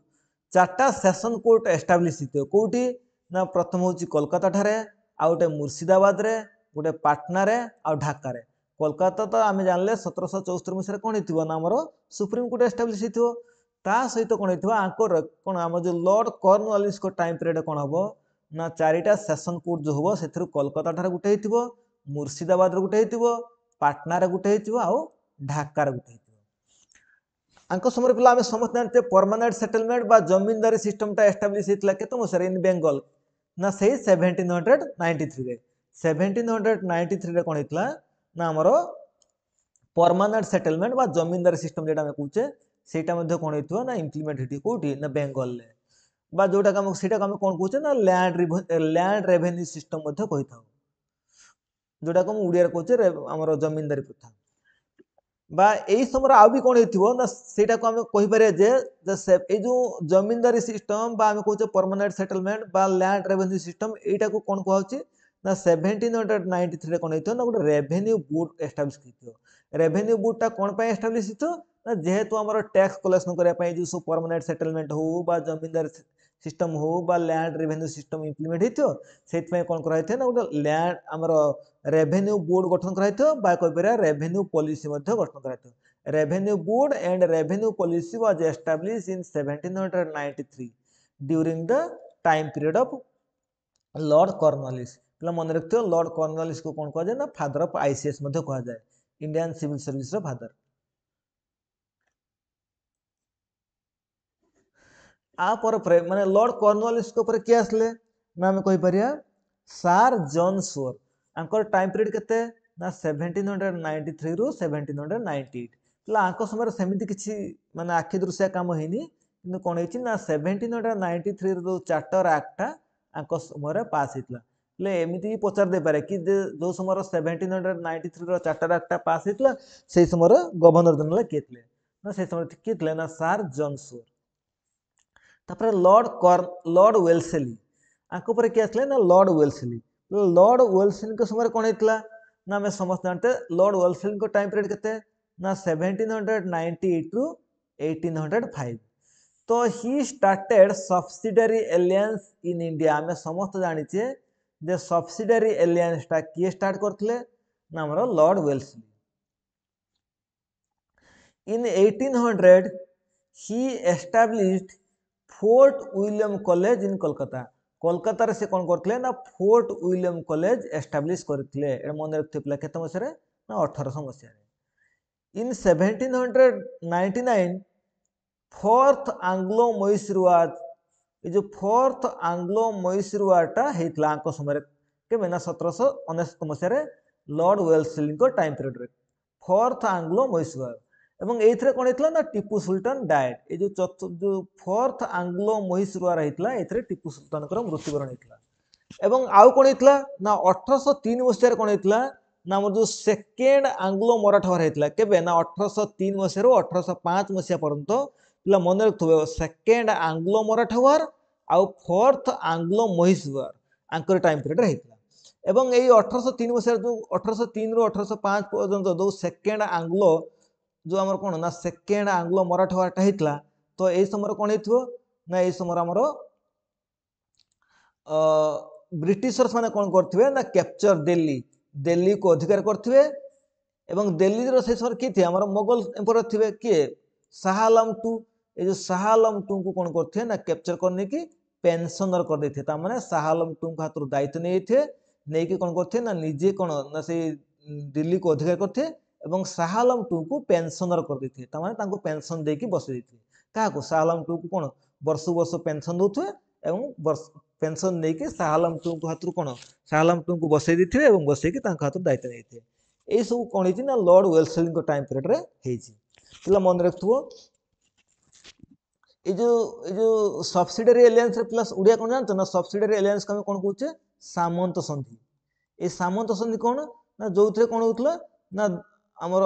चारटा सेशन कोर्ट एस्टाब्लिश हितो कोठी ना प्रथम होची कोलकाता ठारे आउटे मुर्शिदाबाद रे गोटे पाटना रे आ ढाका रे कोलकाता तो आमे जानले 1774 मसिया कोन हितिबो ना हमरो सुप्रीम कोर्ट एस्टाब्लिश हितो ता सहित कोन हितिबो आंको कोन हम जो लॉर्ड कॉर्नवालिस को टाइम पीरियड कोन हबो ना चारिटा सेशन कोर्ट जो हबो सेथरु कोलकाता ठारे गुटे हितिबो मुर्शिदाबाद रे गुटे हितिबो पाटना रे गुटे हितिबो आ ढाका रे गुटे आंको समय पिला आमे समस्त जानते परमानेंट सेटलमेंट बा जमींदारी सिस्टम टा एस्टाब्लिश हितला केतो मसरे इन बेंगल ना सही 1793 रे 1793 रे कोन हितला ना हमरो परमानेंट सेटलमेंट बा जमींदारी सिस्टम जेटा हम कहूचे सेटा मध्ये कोन हितबो ना इंप्लीमेंट हिती कोठी ना बेंगल ले बा जोटा हम सेटा हम कोन कहूचे ना लैंड रेवेन्यू सिस्टम मध्ये कहिथाउ जोटा हम उड़िया रे कहूचे हमरो जमींदारी प्रथा बा यही समय आउ भी कौन हो ना सेटा को आम कहीपर जे जो जमींदारी सिस्टम बा आम कहे परमानेंट सेटलमेंट बा लैंड रेवेन्यू सिस्टम यहीटा को कौन कहुच्छे ना 1793 कौन हो ना गोटे रेवेन्यू बोर्ड एस्टाब्लिश रेवेन्यू बोर्डटा कौन एस्टाब्लिश ना जेहेतु आम टैक्स कलेक्शन करने जो सब परमानेंट सेटलमेंट हो बा जमींदारी सिस्टम हो बा लैंड रेवेन्यू सिस्टम इम्प्लीमेंट हो कौन कराई ना गोटे लैंड आमर रेवेन्यू बोर्ड गठन कर रेवेन्यू पॉलिसी गठन कर revenue board and revenue policy was establish in 1793 during the time period of lord Cornwallis पे मन रखिए लॉर्ड कॉर्नवालिस को कौन कहुए ना फादर ऑफ आईसीएस कहुए इंडियन सिविल सर्विस फादर माने लॉर्ड कॉर्नवालिस किए आसले ना आम कहीपर सार जॉन सोर आंकर टाइम पीरियड केते ना 1793 रु 1798 आंक समय सेमती किसी माने आखि दृश्य काम होनी कि कौन है ना 1793 जो चार्टर एक्टा आंक समय पास होता एमती पचार दे पारे कि जो समय 1793 चार्टर एक्टा पास होता से समय गवर्नर जनरल किए थे ना से समय किए ना सार जॉन सोर तापर लॉर्ड वेल्सली आंक किए आसले ना लॉर्ड वेल्सली के समय कौन होता ना आम समस्त जानते लॉर्ड वेल्सली टाइम पीरियड केते ना 1798 रु 1805 तो he started subsidiary aliens in India आम समस्त जानीचे जे सब्सिडरी एलियंस टा किए स्टार्ट करथिले ना हमर Lord Wellesley in 1800 he established fort William college in Kolkata Kolkata से कौन करते ना फोर्ट विलियम कॉलेज एस्टाब्लिश करते मन रखते पिला केते मसीह ना 1800 मसीह इन 1799 फोर्थ आंग्लो मैसूर वार ये जो फोर्थ आंग्लो मैसूर वारटा होता आंक समय के ना 1799 मसीह lord Wellesley time period fourth Anglo Mysore war एवं ये कौन होता ना टीपू सुल्तान डायड ये जो फोर्थ आंग्लो मैसूर वार होता है टीपू सुल्तान मृत्युवरण होता एवं आउ कौन होता ना 1803 मसीह कौन होता ना जो सेकेंड आंग्लो मराठा वार होता केबे ना 1803 मसीह 1805 मसीहा पर्यंत पिला मन रखुवे सेकेंड आंग्लो मराठा वार आउ फोर्थ आंग्लो मैसूर वार आंकर टाइम पीरियड होता एवं यही 1803 मसीह जो 1803 रु 1805 पर्यंत जो सेकेंड आंग्लो जो आमर कौन ना सेकेंड आंग्लो मराठा वार्टा होता तो यही समय कौन हो ना यही समय आमर ब्रिटिशर्स माने कौन करथिबे ना कैप्चर दिल्ली को अधिकार करथिबे एवं दिल्ली से समय किए थे आमर मोगल एम्पर थे किए शाह आलम टू ये जो शाह आलम टू को कौन करथे ना कैप्चर करने की पेंशनर कर देते तामाने शाह आलम टू हाथ दायित्व नहीं थे नहीं कि कौन करथे ना निजे कौन ना से दिल्ली को अधिकार करथे एवं शाह आलम टू को पेंशनर कर देते तामाने पेंशन देकी बसई देते क्या शाह आलम टू को कौन वर्ष वर्ष पेंशन दौथे एवं पेंशन नहीं कि शाह आलम टू हाथ कौन शाह आलम टू को बसई देते और बसई हाथ दायित्व नहीं थे यही सब कौन है ना लॉर्ड वेल्सली टाइम पीरियड रे मन रखो ये जो सब्सिडरी एलियंस प्लस उड़िया कौन जानते ना सब्सिडरी एलियंस को कौन कहे सामंत संधि ये सामंत संधि कौन ना जो थे कौन होता ना आमर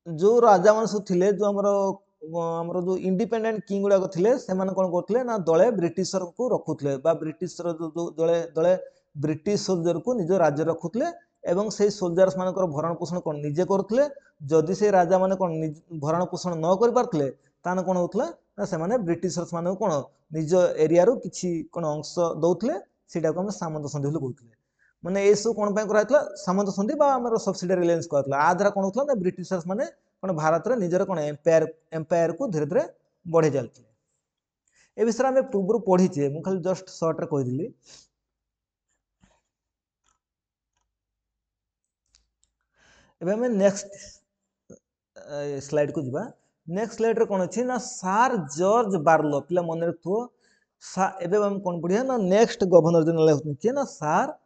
जो राजा मान सब थे जो आमर जो इंडिपेंडेंट किंग गुड़ाक थे से कौन करते ना दले ब्रिटिशर को रखुले ब्रिटिशर जो दले दले ब्रिटिश सोल्जर को निज राज्य रखुले एवं से सोल्जर्स मान भरण पोषण कौन निजे करुले जदि से राजा मान कौन भरण पोषण न कर ताने कौन होता ना से ब्रिटिशर्स मान कौन निज एरिया रू किसी कौन अंश दौले से सामंत संधि कहते माने ये सब कौन कराइला सामंत संधि आम सब्सिडरी एलियंस कहला आ द्वारा कौन होता ना ब्रिटिशर्स माने कौन भारत में निजर कौन एम्पायर को धीरे धीरे बढ़े चलते ए विषय में पूर्व पढ़ीचे मुझे खाली जस्ट सर्ट कहीदी एबे हमें नेक्स्ट स्लाइड को जीवा नेक्स्ट स्लाइड रे कौन अच्छी ना सार जॉर्ज बार्लो पिला मन रखो एबे हम कौन पढ़िया ना नेक्स्ट गवर्नर जनरल होती ना सार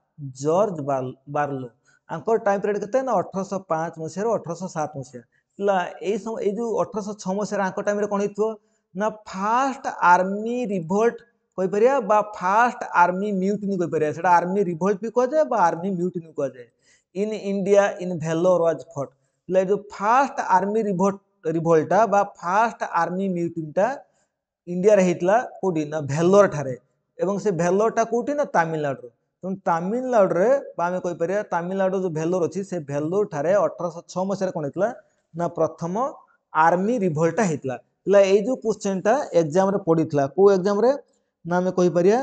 George Barlow Anchor time period केते ना 1805 मसीह 1807 मसीह पिला ए समय ए जो 1806 मसीह आंकर टाइम रे कौन हितो ना फास्ट आर्मी रिवोल्ट कहि परिया बा फास्ट आर्मी म्यूटिनी कहि परिया सेटा आर्मी रिवोल्ट भी कह जाए बा आर्मी म्यूटिनी कह जाए in India in Vellore was फट जो फास्ट आर्मी रिभोल्टा बा फास्ट आर्मी म्यूटिनटा इंडिया रे हेतला कोडी ना भेलोर ठारे एवं से भेलोरटा कोटी ना तमिलनाडु तेणु तमिलनाडु रे बा आमे कहि परिया तमिलनाडु जो भेलोर अछि से भेलोर ठारे 1806 मसिया कोन हेतला ना प्रथम आर्मी रिभोल्टा हेतला ला ए जो क्वेश्चनटा एग्जाम रे पडितला को एग्जाम रे ना आमे कहि परिया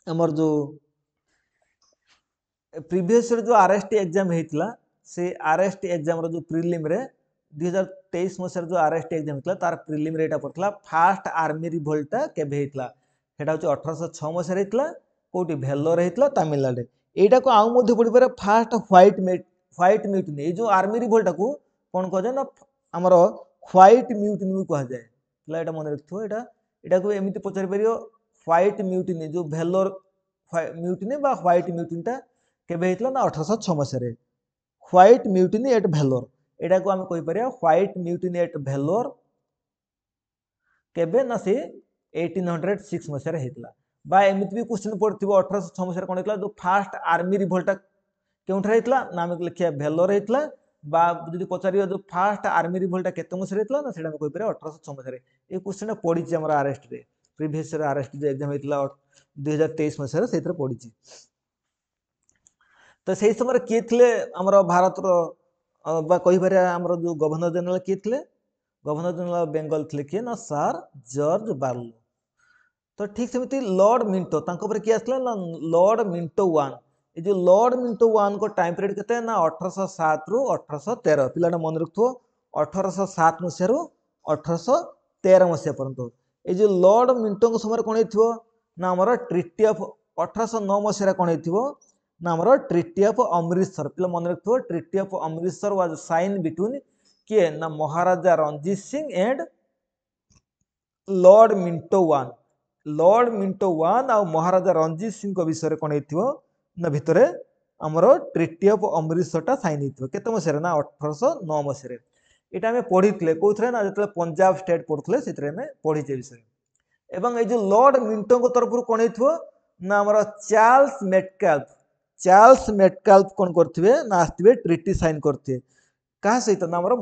हमर जो प्रीवियस जो आरएसटी एग्जाम हेतला से आरएसटी एग्जाम रो जो प्रीलिम रे 2023 मसिया जो आरएसटी एग्जाम हेतला तार प्रीलिम रे एटा पड़तला फास्ट आर्मी रिवोल्टा केबे हेतला सेटा होची 1806 मसिया हेतला कोटी भेल्लोर हेतला तमिलनाडु एटा को आउ मध्ये पड़ी पारे फास्ट व्हाइट म्यूटिनी ए जो आर्मी रिवोल्टा को कोन कह जाय ना हमरो व्हाइट म्यूटिनी भी कह जाय ला एटा मन रखथो एटा को एमिति पचारि परियो व्हाइट म्यूटिनी जो भेल्लोर म्यूटिनी बा व्हाइट म्यूटिनीटा केबे हेतला ना 1806 मसिया रे व्हाइट म्यूटिनी एट भेल्लोर एटा को हम कहि परिया व्हाइट म्यूटिनी एट भेल्लोर केबे ना से 1806 मसिया रे हेतला बा एमिति भी क्वेश्चन पड़थिबो 1806 मसिया कोन हेतला जो फास्ट आर्मी रिवोल्टा केउठा हेतला ना हम लिखिया भेल्लोर हेतला बा जदि पचारियो जो फास्ट आर्मी रिवोल्टा केते मसिया हेतला ना सेटा हम कहि परिया 1806 मसिया रे ए क्वेश्चन पडिछि हमर आरएसटी रे प्रीवियस रे आरएसटी जो एग्जाम हेतला 2023 मसिया रे सेतरे पडिछि तो से समय किए थे आमर भारत कही पारे आमर जो गवर्नर जनरल किए थे गवर्नर जनरल बेंगल थे किए ना सर जॉर्ज बार्लो तो ठीक सेमती लॉर्ड मिंटो किए आसला ना लॉर्ड मिंटो वन ये जो लॉर्ड मिंटो वन को टाइम पीरियड केते ना 1807 रु 1813 पिलाटा मन रखथो 1807 मसिया रु 1813 मसिया पर्यंत ये जो लॉर्ड मिंटो को समय कोन हेथिबो ना हमर ट्रिटी ऑफ 1809 मसिया कोन हेथिबो ना हमर ट्रिटी ऑफ अमृतसर पिला मन रखथो treaty of Amritsar was sign between किए ना Maharaja Ranjit Singh and lord Minto one आ महाराजा रणजीत सिंह को विषय कोन हेथिबो ना भितरे हमर ट्रिटी ऑफ अमृतसर टा साइन हेथिबो केते मसिया ना 1809 मसिया एटा हमें पढितले कोथरे ना जतले पंजाब स्टेट पढथले सेतरे में पढिचे विषय एवं ए जो लॉर्ड मिंटो को तरफ कोन हेथिबो ना हमर चार्ल्स मेटकाल्फ कोन करथिबे ना आस्थिबे ट्रिटी साइन करथिबे कहा सहित ना हमर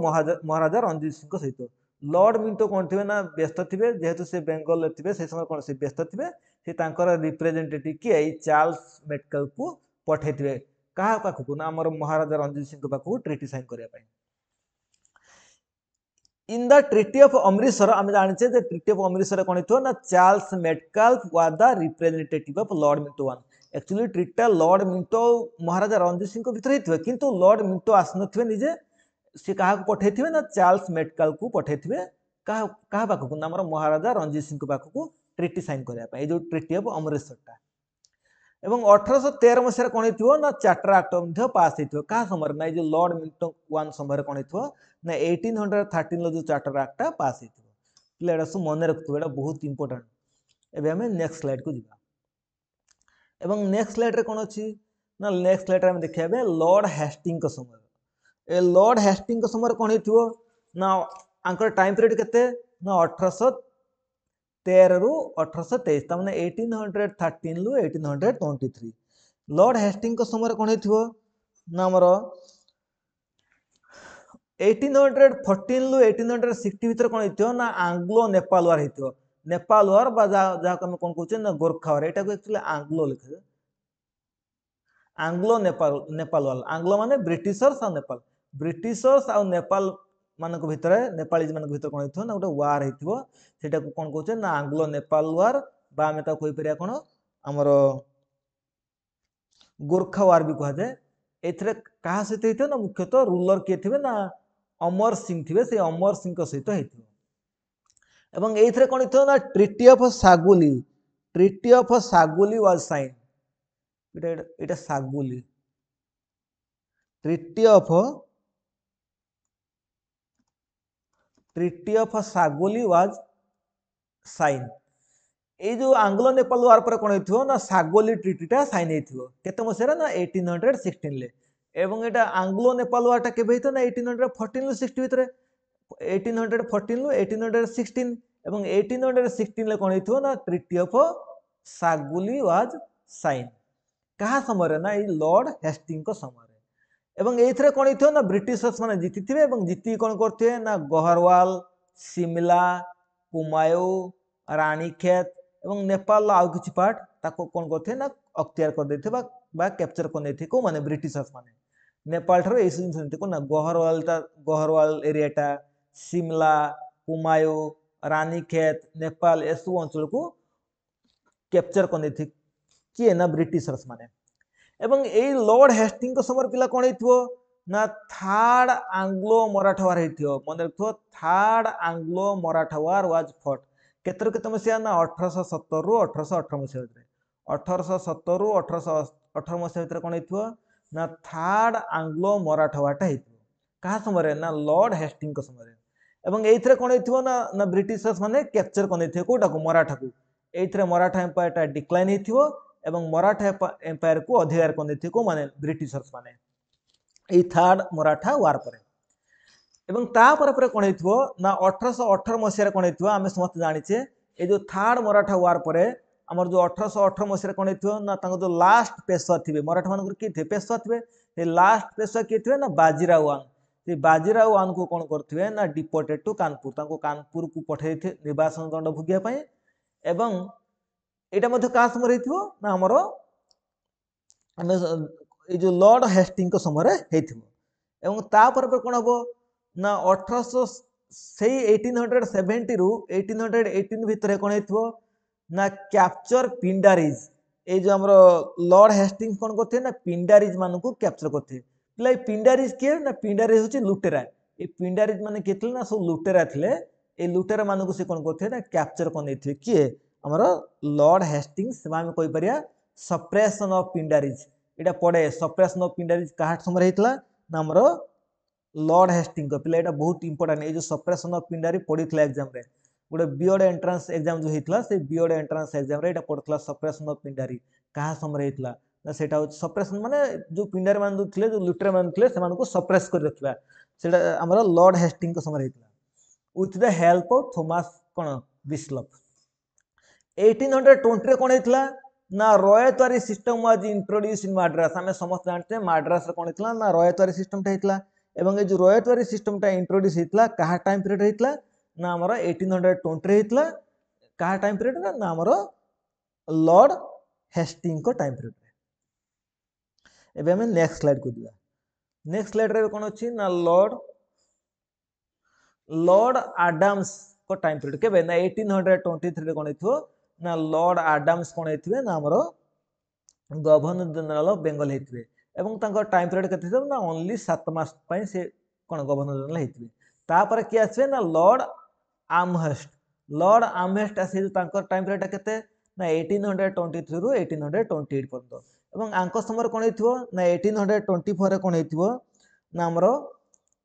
महाराजा रणजीत सिंह सहित लॉर्ड मिंटो कोन थिबे ना व्यस्त थिबे जेहेतु से बेंगल रे थिबे से समय कोन से व्यस्त थिबे से तांकर रिप्रेजेंटेटिव कि ए चार्ल्स मेटकाल्फ को पठेथिबे कहा पाखु ना हमर महाराजा रणजीत सिंह पाखु ट्रिटी साइन करिया पई in the treaty of Amritsar आम जाने जे ट्रिटी ऑफ अमृतसर कौन थो ना Charles Metcalfe was the representative of lord Minto one actually ट्रिटा लॉर्ड मिंटो महाराजा रणजीत सिंह भितर ही किंतु लॉर्ड मिंटो आसनथिबे निजे से कहा पठेथिबे ना चार्ल्स मेटकाल्फ को पठेथिबे कहा पाखक ना हमर महाराजा रणजीत सिंह पाखक ट्रिटी साइन करिया पई जो ट्रिटी ऑफ अमृतसर टा एवं 1813 मसिया कोन हेथिबो ना चार्टर एक्ट मध्ये पास हेथिबो का समय ना जो लॉर्ड मिंटो वन समय कोन हेथिबो ना 1813 लो जो चार्टर एक्ट पास हेथिबो प्ले एडा सु मन रखथु एडा बहुत इंपोर्टेंट एबे हमें नेक्स्ट स्लाइड को जिबा एवं नेक्स्ट स्लाइड रे कोन अछि ना नेक्स्ट स्लाइड रे हम देखियाबे लॉर्ड हेस्टिंग को समय ए लॉर्ड हेस्टिंग को समय कोन हेथिबो ना आंकर टाइम पीरियड केते ना 1813 रु 1823 तमने 1813 लु 1823 लॉर्ड हेस्टिंग को समय कोन हेथिबो ना हमर 1814 लु 1860 भीतर कोन हेथिबो ना आंग्लो नेपाल वार हेथिबो नेपाल वार बा जा हम कोन कहउछे ना गोरखा वार एटा को एक्चुअली आंग्लो लिखे आंग्लो नेपाल वाला आंग्लो माने ब्रिटिशर्स आ नेपाल मानक भितर नेपाली मानक भितर कोन हेथिबो ना गोटे वार हेथिबो सेटा को कोन कहउछे ना आंग्लो नेपाल वार बा हम ता कहि परिया कोन हमर गोरखा वार भी कह जाए एथरे कहा सहित हेथिबो ना मुख्यतः रूलर के थिबे ना अमर सिंह थिबे से अमर सिंह को सहित हेथिबो एवं एथरे कोन हेथिबो ना ट्रिटी ऑफ सागुली वाज साइन इटा सागुली ट्रिटी ऑफ सागुली वाज साइन ए जो आंग्लो नेपाल वार पर कोन हेथिबो ना सागोली ट्रिटीटा साइन हेथिबो केते मसेरा ना 1816 ले एवं एटा आंग्लो नेपाल वारटा केबे हेतो ना 1814 लु 60 भितरे 1814 लु 1816 एवं 1816 ले कोन हेथिबो ना ट्रिटी ऑफ सागुली वाज साइन कहा समय रे ना ई लॉर्ड हेस्टिंग को समय एवं एइथरे कोन हिथियो ना ब्रिटिशर्स माने जीतिथिबे एवं जीति कोन करथिबे ना गहरवाल सिमला कुमायूं रानीखेत एवं नेपाल आउ किछि पार्ट ताको कोन करथिबे ना अख्तियार कर देथिबे बा कैप्चर कर नेथि को माने ब्रिटिशर्स माने नेपाल ठारो एइ जिनिस को ना गहरवाल एरियाटा सिमला कुमायूं रानीखेत नेपाल एसु अंचल को कैप्चर कर नेथि किए ना ब्रिटिशर्स माने एवं एई लॉर्ड हेस्टिंग को समय पिला कोन हेथिबो ना थर्ड आंग्लो मराठा वार हेथिबो मन रखथो third Anglo Maratha war was fought केतर केते मसिया ना 1870 रु 1818 मसिया भितरे 1870 रु 1818 मसिया भितरे कोन हेथिबो ना थर्ड आंग्लो मराठा वारटा हेथिबो कहा समय ना लॉर्ड हेस्टिंग को समय एवं एइथरे कोन हेथिबो ना ब्रिटिशर्स माने कैप्चर कोन हेथिबो कोटा को मराठा को एइथरे मराठा एम्पायरटा डिक्लाइन हेथिबो एवं मराठा एम्पायर को अधिकार कर देथिबे को माने ब्रिटिशर्स माने एई थर्ड मराठा वार परे एवं ता पर कोन हेथिबो ना 1818 मसिया कोन हेथिबो आमे समस्त जानिछे ए जो थर्ड मराठा वार परे हमर जो 1818 मसिया कोन हेथिबो ना तांको जो लास्ट पेशवा थिबे मराठा मानकर की थे पेशवा थिबे ए लास्ट पेशवा की थिबे ना बाजीराव वान से बाजीराव वान को कोन करथिबे ना डिपोर्टेड टू कानपुर तांको कानपुर को पठेइ थे निर्वासन दंड भुगिया पई एवं एटा मध्ये का समय रहिथिबो ना हमरो ए जो लॉर्ड हेस्टिंग को समय हेथिबो एवं ता पर कोन हबो ना 1800 से 1870 रु 1818 भितरे कोन हेथिबो ना कैप्चर पिंडारीज ए जो हमरो लॉर्ड हेस्टिंग कोन करथे ना पिंडारीज मान को कैप्चर करथे प्ले पिंडारीज के ना पिंडारीज होची लुटेरा ए पिंडारीज माने केतले ना सब लुटेरा थिले ए लुटेरा मान को से कोन करथे ना कैप्चर कोन नेथिबे किए हमरो लॉर्ड हेस्टिंग्स सेमा में कोइ परिया सप्रेशन ऑफ पिंडारीज एटा पड़े सप्रेशन ऑफ पिंडारीज काहाट समय हेतला ना हमरो लॉर्ड हेस्टिंग को पिला एटा बहुत इंपोर्टेंट ए जो सप्रेशन ऑफ पिंडारी पड़ीथला एग्जाम रे गोटे बीएड एंट्रेंस एग्जाम जो हेतला से बीएड एंट्रेंस एग्जाम रे एटा पड़थला सप्रेशन ऑफ पिंडारी काहा समय हेतला ना सेटा हो सप्रेशन माने जो पिंडारी मान जो थिले जो लुटेरा मान थिले सेमान को सप्रेस कर रखला सेटा हमरो लॉर्ड हेस्टिंग को समय हेतला with the help of Thomas कोन बिशप 1820 रे कोन हेतला ना ryotwari system was introduce in Madras हमें समस्त जानते मद्रास रे कोन हेतला ना रॉयतवारी सिस्टम टा हेतला एवं ए जो रॉयतवारी सिस्टम टा इंट्रोड्यूस हेतला कहा टाइम पीरियड हेतला ना हमरो 1820 रे हेतला कहा टाइम पीरियड ना हमरो लॉर्ड हेस्टिंग को टाइम पीरियड रे एबे हमें नेक्स्ट स्लाइड को दिया नेक्स्ट स्लाइड रे कोन अछि ना लॉर्ड आडम्स को टाइम पीरियड केबे ना 1823 रे कोन हेथो ना लॉर्ड आडम्स कोन हेथिबे ना हमरो गवर्नर जनरल ऑफ बेंगल हेथिबे एवं तांको टाइम पीरियड केते छै ना ओनली 7 मास पई से कोन गवर्नर जनरल हेथिबे ता पर की आछे ना लॉर्ड आर्महेस्ट आसे जो तांको टाइम पीरियड केते ना 1823 रु 1828 पर्यंत एवं आंको समर कोन हेथिबो ना 1824 रे कोन हेथिबो ना हमरो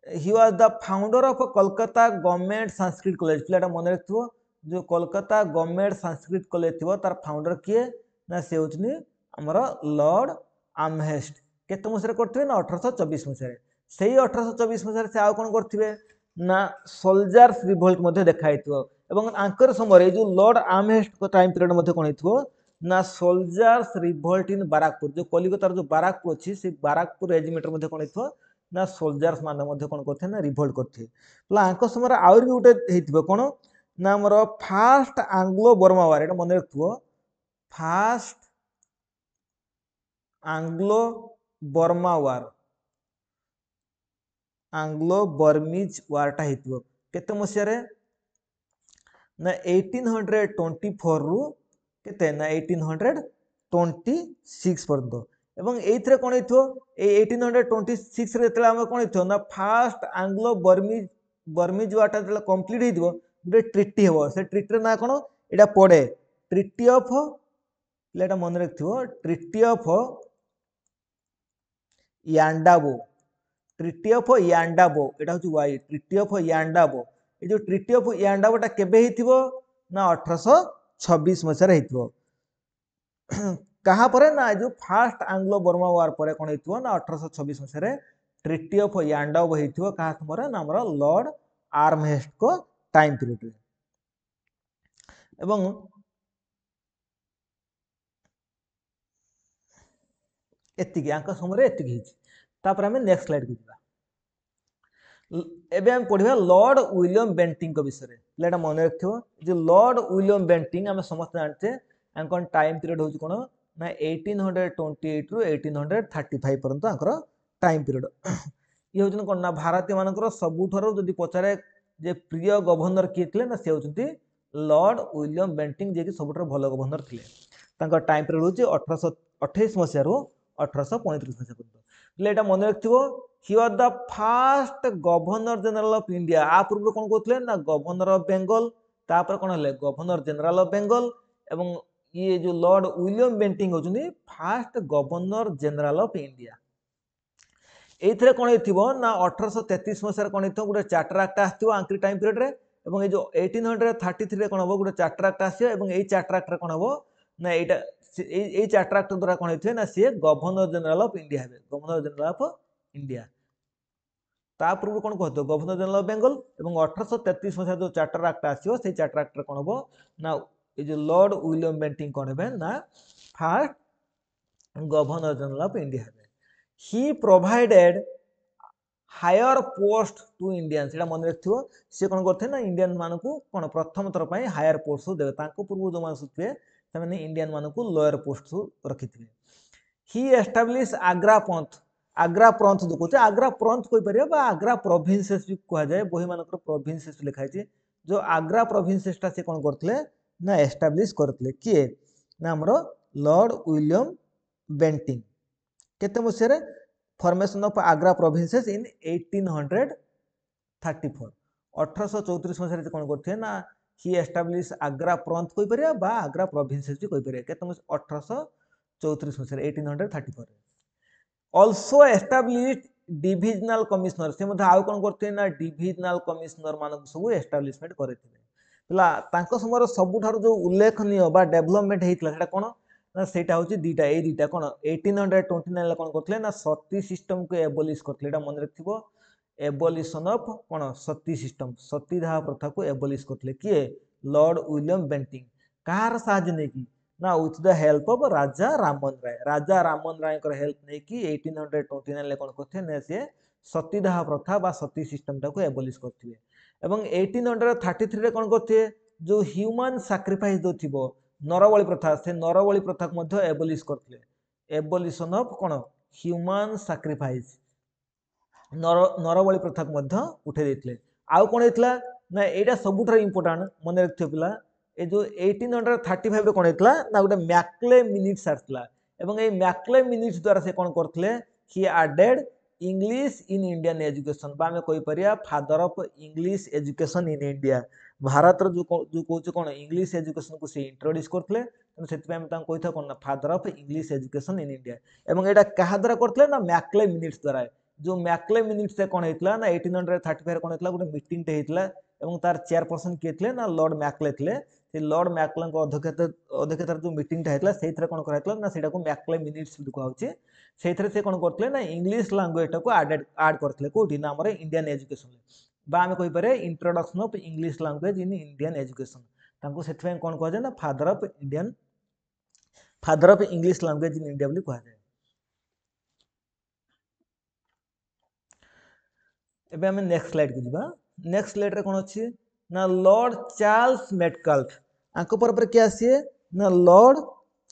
he was the founder of Kolkata government Sanskrit college पिलाटा मन रखथिबो जो कोलकाता गवर्नमेंट संस्कृत कॉलेज थिबो तार फाउंडर किए ना से होचनी हमरो लॉर्ड आर्महेस्ट केते मसरे करथिबे ना 1824 मसरे सेही 1824 मसरे से आ कोन करथिबे ना सोल्जर्स रिवोल्ट मध्ये देखाइथिबो एवं आंकर समय जो लॉर्ड आर्महेस्ट को टाइम पीरियड मध्ये कोन हेथिबो ना सोल्जर्स रिवोल्ट इन बाराकपुर जो कलिकतार जो बाराकपुर अछि से बाराकपुर रेजिमेंट मध्ये कोन हेथिबो ना सोल्जर्स माने मध्ये कोन करथे ना रिवोल्ट करथे प्ला आंको समय आउर भी उठे हेथिबो कोन ना हमरो फास्ट आंग्लो बर्मा वार एटा मन रखथबो फास्ट आंग्लो बर्मा वार आंग्लो बर्मीज वारटा हेथिबो केते मसिया रे ना 1824 रु केते ना 1826 पर्यंत एवं एइथरे कोन हेथिबो ए 1826 रे तला हम कोन हेथिबो ना फास्ट आंग्लो बर्मीज वारटा तला कंप्लीट हेथिबो गोटे ट्रिटी हेबो से ट्रिटी रे ना कोन एटा पड़े ट्रिटी ऑफ लेटा मन रखथिबो treaty of Yandabo treaty of Yandabo एटा होची वाई ट्रिटी ऑफ यांडाबो ए जो ट्रिटी ऑफ यांडाबोटा केबे हेथिबो ना 1826 मसरे हेथिबो कहा परे ना जो फास्ट आंग्लो बर्मा वार परे कोन हेथिबो ना 1826 मसरे ट्रिटी ऑफ यांडाबो हेथिबो कहा समरे ना हमर लॉर्ड आर्महेस्ट को टाइम पीरियड रे एवं एतिकी आंक समय एतिकी हिची तापर आम नेक्स्ट स्लाइड को जावा एबे हम पढ़िबा लॉर्ड विलियम बेंटिंग को विषय पिलाटा मन रखियो जो लॉर्ड विलियम बेंटिंग आम समस्त जानते आंकन टाइम पीरियड होची कोन ना 1828 रु 1835 पर्यंत आंकर टाइम पीरियड ये होचन कोन ना भारतीय मानकर सबुठारो जदि पचारे जे प्रिय गवर्नर किए थिले ना से होचंती लॉर्ड विलियम बेंटिंग जे कि सबुठारो भलो गवर्नर थिले तांकर टाइम पीरियड होची 1828 मसिया रु 1835 मसिया पर्यंत एटा मन रखियो he was the first governor general of India आ पूर्व कोन कहथले ना गवर्नर ऑफ बेंगल तापर कोन हले गवर्नर जनरल ऑफ बेंगल एवं ये जो लॉर्ड विलियम बेंटिंग होचनी first governor general of India एथिरे कोन हेतिबो ना 1833 मसिया कोन हेतो गुटे चार्टर एक्ट आस्तिबो आंक्री टाइम पीरियड रे एवं ए जो 1833 रे कोन हबो गुटे चार्टर एक्ट आसियो एवं एई चार्टर एक्ट रे कोन हबो ना एटा एई चार्टर एक्ट द्वारा कोन हेथिबे ना से गवर्नर जनरल ऑफ इंडिया हेबे गवर्नर जनरल ऑफ इंडिया ता पूर्व कोन कहतो गवर्नर जनरल ऑफ बेंगल एवं 1833 मसिया जो चार्टर एक्ट आसियो से चार्टर एक्ट रे कोन हबो ना ए जो लॉर्ड विलियम बेंटिंग कोन हेबे ना first governor general of India हेबे he provided higher post to Indian सेटा मन रखियो से कोन करथे ना इंडियन मानकू कोन प्रथम थर पई हायर पोस्ट देबे तांको पूर्व जो मान सुथे से माने Indian Manku lower post रखिथिबे he establish Agra प्रंथ जो कहते आग्रा प्रंथ कोई परिया बा आग्रा प्रोविंसेस भी कहा जाए बही मानकर प्रोविंसेस लिखा है जो आग्रा प्रोविंसेस टा से कोन करथले ना एस्टैब्लिश करथले किए ना हमरो लॉर्ड विलियम बेंटिंग केते मसिया फॉर्मेशन ऑफ आग्रा प्रोविंसेस इन 1834 1834 मसिया कोन करथे ना ही एस्टैब्लिश आग्रा प्रंथ कोई परिया बा आग्रा प्रोविंसेस भी कोई परिया केते 1834 मसिया 1834 ऑल्सो एस्टाब्लिश्ड डिविजनल कमिश्नर से मध्य आउ कोन करथे ना डिविजनल कमिश्नर मानक सब एस्टाब्लिशमेंट करथिले पिला तांको समर सबुठार जो उल्लेखनीय बा डेवलपमेंट हेतला सेटा कोन ना सेटा होची दीटा ए दीटा कोन 1829 ले कोन करथले ना सती सिस्टम को एबोलिश करथले एटा मन रखथिबो एबोलिशन ऑफ कोन सती सिस्टम सतीदाह प्रथा को एबोलिश करथले किए लॉर्ड विलियम बेंटिंग कार साहाय्य नै की ना with the help of Raja Rammohan Roy कर हेल्प नै कि 1829 ले कोन करथे ने से सतीदाह प्रथा बा सती सिस्टम टा को एबोलिश करथिबे एवं 1833 रे कोन करथे जो ह्यूमन सैक्रिफाइस दो थिबो नरबली प्रथा से नरबली प्रथा को मध्य एबोलिश करथले एबोलिशन ऑफ कोन ह्यूमन सैक्रिफाइस नरबली प्रथा को मध्य उठे देथिले आउ कोन हेतला ना एटा सबुठार इंपोर्टेंट मन रखथियो पिला ए जो 1835 रे कोन हेतला ना गोटे मैक्ले मिनिट्स आसला एवं ए मैक्ले मिनिट्स द्वारा से कोन करथले he added English in Indian education बा में कोई परिया father of English education in India भारत जो कहूँ कौन इंग्लिश एजुकेशन को से इंट्रोड्यूस करते से कही था कौन father of English education in India एवं एटा क्या द्वारा करते ना मैक्ले मिनिट्स द्वारा जो मैक्ले मिनिट्स से कौन होता ना 1835 कौन होता गोटे मीटिंग होता एवं तार चेयरपर्सन किए थे ना लॉर्ड मैक्ले थे से लॉर्ड मैक्ले अध्यक्षतार जो मीटिंग होता से कौन कराइला ना से मैक्ले मिनिट्स कहुचे से कौन करते ना इंग्लिश लैंग्वेज को आड करते कौटी ना आम इंडियन एजुकेशन बा आम कहीपर introduction of English language in Indian education तांको से कौन कह जाए ना father of English language in India बोली कह जाए एबे हमें नेक्स्ट स्लाइड को जीवा नेक्स्ट स्लाइड रे कोन अछि ना लॉर्ड चार्ल्स मेटकाल्फ आंको पर क्या आसीए ना लॉर्ड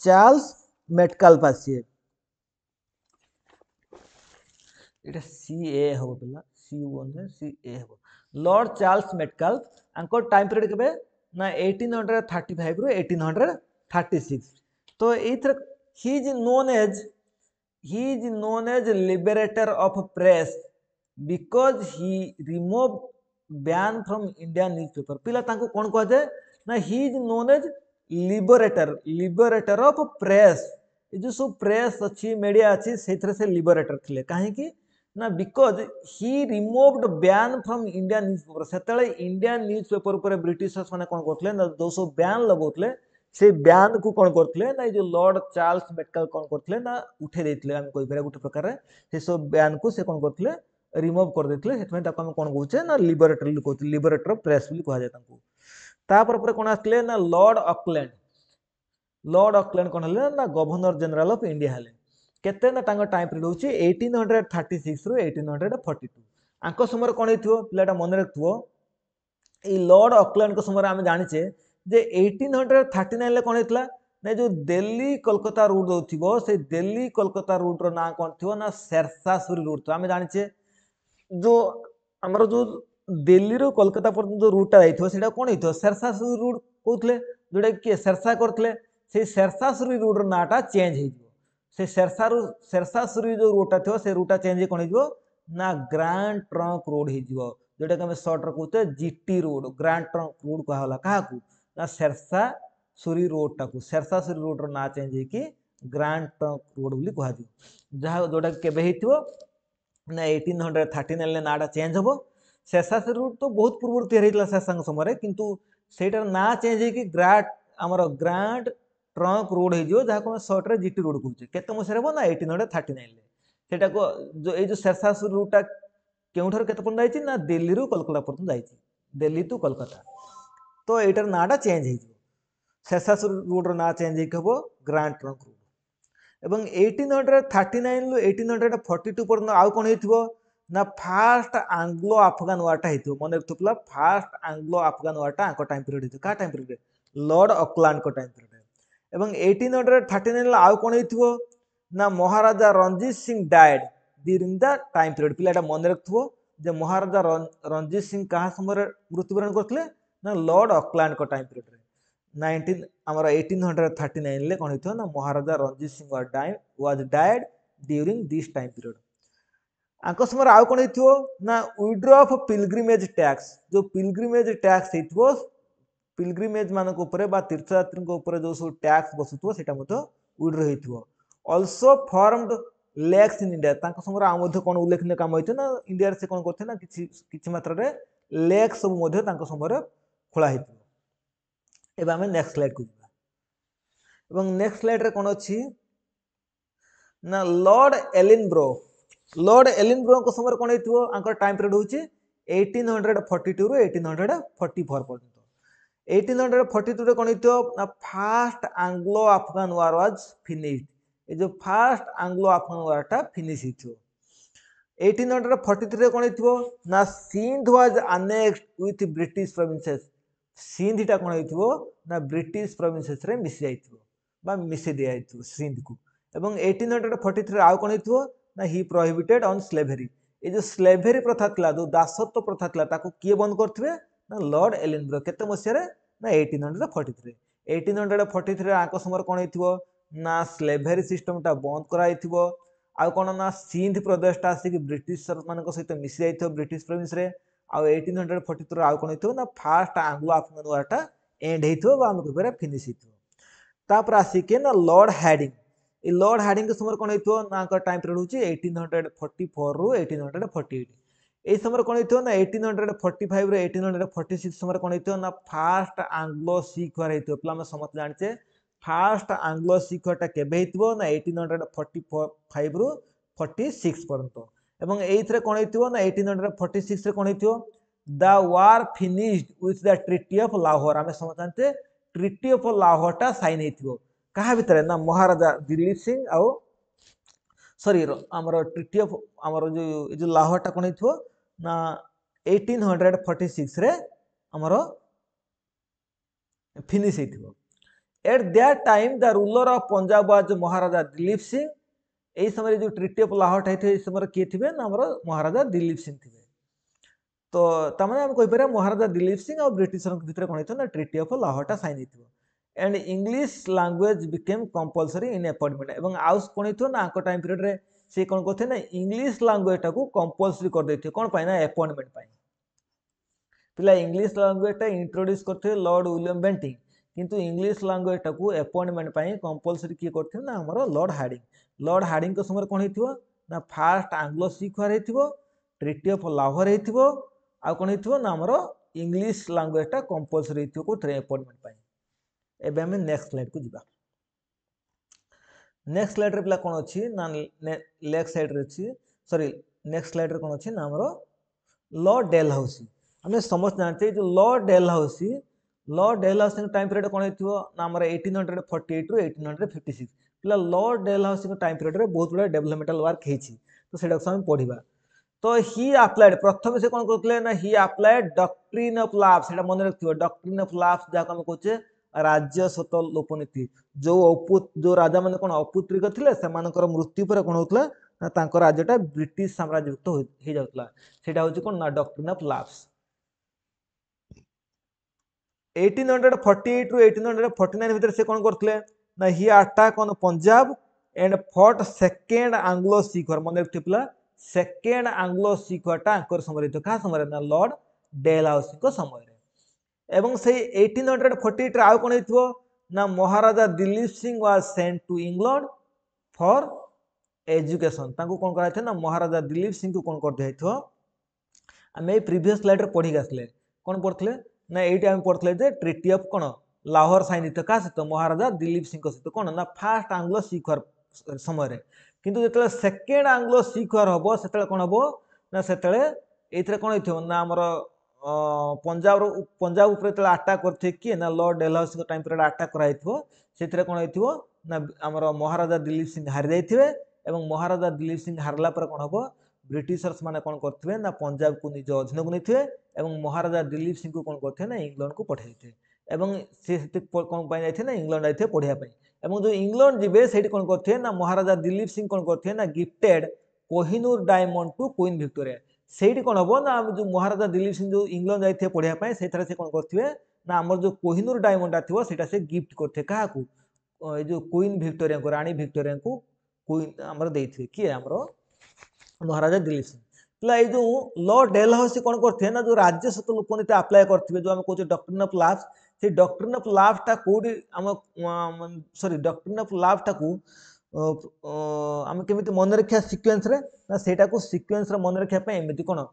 चार्ल्स मेटकाल्फ आसीए एटा सीए हो पिला C1 है CA हो लॉर्ड चार्ल्स मेटकाल्फ आंको टाइम पीरियड केबे ना 1835 रो 1836 तो एथर he is known as liberator of press because he removed ban from Indian newspaper पिला तांको कौन कह जाए ना he is known as liberator of press ये जो सब प्रेस अच्छी मीडिया अच्छी सेथरे से लिबरेटर थिले काहे कि ना because he removed ban from Indian newspaper सेतले इंडियन न्यूज़पेपर ऊपर ब्रिटिशर्स माने कौन करथले ना जो सब बैन लगोतले से बैन को कौन करथले ना जो लॉर्ड चार्ल्स मेटकाल कौन करथले ना उठे देथिले हम कोइ बेरा गुटे प्रकार से सब बैन को से कौन करथले रिमूव कर देथिले सेतमे ताको हम कोन कहउचे ना लिबरेटर ऑफ प्रेस भी कहा जाय ताको तापर पर कोन आस्ले ना लॉर्ड ऑकलैंड कोन हले ना गवर्नर जनरल ऑफ इंडिया हले केते ना टाइम पीरियड हूँ 1836 रु 1842 आंक समय कौन हो पिलाटा मन रखो ये लॉर्ड ऑकलैंड समय आम जाचे जे 1839 कौन होता ना जो दिल्ली कोलकाता रूट दौर से दिल्ली कोलकाता रूट्र ना कौन थी ना शेरशाह रूट तो आम जाचे जो आमर जो दिल्ली रू कोलकाता पर्यटन जो रूटा जाइए कौन हो शेरशाह रूट कहते जोटा किए शेरशाह करते से शेरशाह रूट्र नाटा चेंज हो शेरशाह जो रूटा थो से रूटा चेंज कौन हो ना ग्रांड ट्रंक रोड हो जोटा कि सर्ट कहते GT road grand trunk road कहला क्या ना शेरशाह सुरी रोड टाक शेरशाह सुरी रोड ना चेंज हो ग्रांड ट्रंक रोड बोली कह जहाँ जोटा के ना 1839 नाटा चेंज हम शेरशाह सुरी रोड तो बहुत पूर्व तैयारी शेरशाह समय किंतु सेटार ना चेंज हो ग्रांड आमर ग्रांड ट्रंक रोड हो जहाँ सर्ट्रे जीटी रोड कहे केत मसीह ना 1839 सेटा को जो शेरशाह सुरी रोडटा क्योंठार केते पर्यंत जाइए ना दिल्ली रू कोलकाता पर्यंत जाइए दिल्ली टू कोलकाता तो यार नाटा चेंज हो शेरशाह रूट्र ना चेंज हो ग्रांड ट्रंक रूट एवं 1839 रु 1842 पर्यंत आउ कौन हो ना फास्ट आंग्लो अफगान वार्टा हो मन रखुला फास्ट आंग्लो अफगान वार्टा आंक टाइम पीरियड क्या टाइम पीरियड लॉर्ड ऑकलैंड को टाइम पीरियड एवं 1839 आउ कौन हो ना Maharaja Ranjit Singh died during the time period पिलाटा मन रखो जे महाराजा रणजीत सिंह क्या समय मृत्युवरण करते ना लॉर्ड ऑकलैंड को टाइम पीरियड 1839 कौन हो ना Maharaja Ranjit Singh was died during this time period आंक समय आउ कौन हो ना विड्रो ऑफ पिलग्रिमेज टैक्स जो पिलग्रिमेज टैक्स हो पिलग्रिमेज मान तीर्थयात्री जो सब टैक्स बसुव से विड्रो हो also formed lakes in India समय आम कौन उल्लेखनीय काम होता ना इंडिया से कौन करते ना किसी मात्रा लेक सब समय खोला एवं आम नेक्स्ट स्लाइड को जावा नेक्स्ट स्लाइड रे कौन अच्छी ना लॉर्ड एलिनब्रो को समय कौन हो टाइम पीरियड हूँ 1842 रु 1844 पर्यंत 1842 कौन हो first Anglo Afghan war was finished ये जो फास्ट आंग्लो अफगान वार्टा फिनिश हो 1843 कौन हो ना Sindh was annexed with British provinces सिंधटा कौन हो ना ब्रिटिश प्रोविंसेस रे मिसी जाइथिबो मिसी दिया सिंध को एवं 1843 आउ कौन हो ना ही प्रोहिबिटेड ऑन स्लेवरी ये जो स्लेवरी प्रथा था जो दासत्व प्रथा था किए बंद करते ना लॉर्ड एलिनब्रो केते मसीह ना 1843 1843 आंक समय कौन हो ना स्लेवरी सिस्टमटा बंद कराइथिबो आउ कौन ना सिंध प्रदेशटा आसिक ब्रिटिश मान सहित मिसी जाइथिबो ब्रिटिश प्रोविंस रे आउ 1843 आउ कौन हो ना फास्ट आंग्लो अफगान वारटा एंड हो फिनिश हो आसिके ना लॉर्ड हैडिंग ये लॉर्ड हैडिंग के समय कौन हो ना टाइम पीरियड हूँ 1844 रु 1848 ये समय कौन हो ना 1845 रु 1846 समय कौन हो ना फास्ट आंग्लो सिख वार हो पे समस्त जाने फास्ट आंग्लो सिख वार्टा केबे हो ना 1845 रु 46 पर्यंत एवं ये कौन हो ना 1846 रे कौन हो the war finished with the treaty of Lahore आम समझ जानते ट्रिटी ऑफ लाहौरटा साइन हो क्या भितर ना महाराजा दिलीप सिंह आउ सॉरी आमर ट्रिटी ऑफ आमर जो लाहौरटा कौन हो ना 1846 रे आमर फिनिश हो at that time the ruler of Punjab was Maharaja Duleep Singh यही समय जो ट्रिटी ऑफ लाहौर होते समय किए थे ना महाराजा दिलीप सिंह थे तो तमें आम कहीपर महाराजा दिलीप सिंह और ब्रिटिश भितर कौन हो ना ट्रिटी ऑफ लाहौरटा साइन हो and English language became compulsory in appointment एवं आउ कौन हो ना आंक टाइम पीरियड रे से कौन करते ना इंग्लिश लैंग्वेज टाक कंपलसरी कर देते कौन पाई ना अपॉइंटमेंट पिला इंग्लिश लैंग्वेज इंट्रोड्यूस करते लॉर्ड विलियम बेंटिंग किंतु इंग्लिश लैंग्वेज टाक अपॉइंटमेंट कंपलसरी किए करते ना आमर लॉर्ड हार्डिंग के समय कौन हो ना फास्ट आंग्लो सिख वार हो ट्रिटी ऑफ लाहौर हो आ कौन हो ना आमर इंग्लिश लैंग्वेजटा कंपलसरी हो कौन अपॉइंटमेंट एबे हमें नेक्स्ट स्लाइड को जावा नेक्स्ट स्लाइड रे पिला कौन अच्छी ना लेफ्ट साइड रे अच्छी सॉरी नेक्स्ट स्लाइड रे कौन अच्छी ना आमर लॉर्ड डेलहाउसी आम समस्त जानते जो Lord Lord Dalhousie time period कौन हो आमर 1848 रु 1856 पिला लॉर्ड डेलहाउसी टाइम पीरियड रे बहुत गुड़ा डेवलपमेंटल वर्क होती तो सेटा आम पढ़ा तो ही अप्लाइड प्रथम से कौन करते ना ही अप्लाइड डॉक्ट्रिन ऑफ लाभ से मन रखियो डॉक्ट्रिन ऑफ लाभ जहाँ आम कहे राज्य स्वत लोपनीति जो राजा मैंने कौन अपुत्रिक थे से मृत्यु पर कौन होता ना राज्यटा ब्रिटिश साम्राज्यभुक्त हो जाता सेटा हूँ कौन ना डॉक्ट्रिन ऑफ लाभ्स 1848 रु 1849 भितर से कौन करते ना he attack on Punjab and fought second Anglo Sikh war मन रखिए पिला सेकेंड आंग्लो सिख वारटा आंकर समय क्या समय ना लॉर्ड डेलहाउसी समय एवं से 1848 रे आउ कौन हो ना Maharaja Duleep Singh was sent to England for education तांको कौन कराइथे ना महाराजा दिलीप सिंह को कौन कर दिया आम ये प्रीवियस स्लाइड रे पढ़ी आसले कौन पढ़ते ना ये आम पढ़ते जे ट्रिटी ऑफ कौन लाहौर साइन होता क्या सहित महाराजा दिलीप सिंह सहित कौन ना फास्ट आंग्लो सिख वार समय किंतु जो सेकेंड आंग्लो सिख वार हम से कौन हम ना से कौन हो ना आमर पंजाब उपर अटैक करते किए ना Lord Dalhousie time period attack कराई से कौन हो ना आमर महाराजा दिलीप सिंह हारी जाइए एवं महाराजा दिलीप सिंह हारला पर कौन हम ब्रिटिशर्स माने कौन करते ना पंजाब को निज अधीन को नहीं एवं महाराजा दिलीप सिंह को कौन करते ना इंग्लैंड को पठाई एवं सी कौन जाते ना इंग्लैंड जाते पढ़ाई एवं जो इंग्लैंड जीवे से कौन करते ना महाराजा दिलीप सिंह कौन करते ना gifted Kohinoor diamond to Queen Victoria से कौन हम ना जो महाराजा दिलीप सिंह जो इंग्लैंड जाते पढ़ाई से कौन करते ना आमर जो कोहिनूर डायमंडा थी से गिफ्ट करते क्या जो क्वीन विक्टोरिया को रानी विक्टोरिया को क्वीन आमर देते किए आमर महाराजा दिलीप सिंह पिला ये जो लॉर्ड डेलहाउसी कौन करते ना जो राज्य स्वत लोकनीति अप्लाई करते जो आम कहे डॉक्ट्रिन ऑफ लाभ्स से डॉक्ट्रिन ऑफ लाभटा कौटी आम सॉरी डॉक्ट्रिन ऑफ लाभटा को आम केमी मन रखा सिक्वेन्स रे ना सेटा को सिक्वेन्स रे मन रखा एमती कौन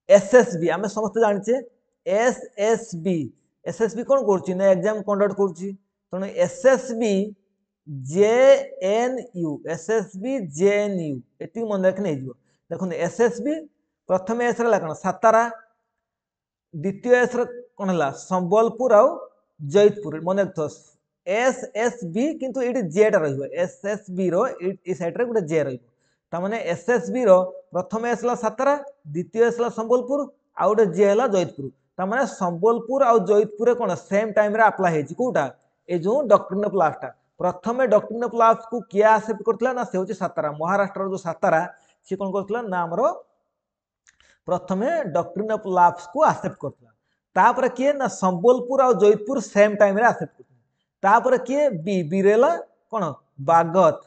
एसएसबी आम समस्त जाने एसएसबी कौन कर एग्जाम कंडक्ट कर तेणु एसएसबी जेएनयू एसएसबी जेएनयू ये मन रखी नहीं देखो एसएसबी प्रथम एस कौन सातारा द्वितीय एस कौन है संबलपुर आउ जयपुर मन रख एसएसबी किंतु ये जेटा रसएसबी रईड गोटे जे रही एसएसबी प्रथम एस सातारा द्वितीय एस संबलपुर आउ गोटे जे है जयपुर तमाने संबलपुर आउ जयपुर कौन सेम टाइम अप्लाई होटा ये जो डॉक्ट्रिन ऑफ लाभ्स प्रथम डॉक्ट्रिन ऑफ लाभ्स को किए एक्सेप्ट करथिला ना से होची सातारा महाराष्ट्र जो सातारा सी कौन करथिला ना हमरो प्रथम डॉक्ट्रिन ऑफ लाभ्स को एक्सेप्ट करथिला तापर किए ना संबलपुर और जयपुर सेम टाइम रे एक्सेप्ट करथिला तापर किए बिरेला कौन बागत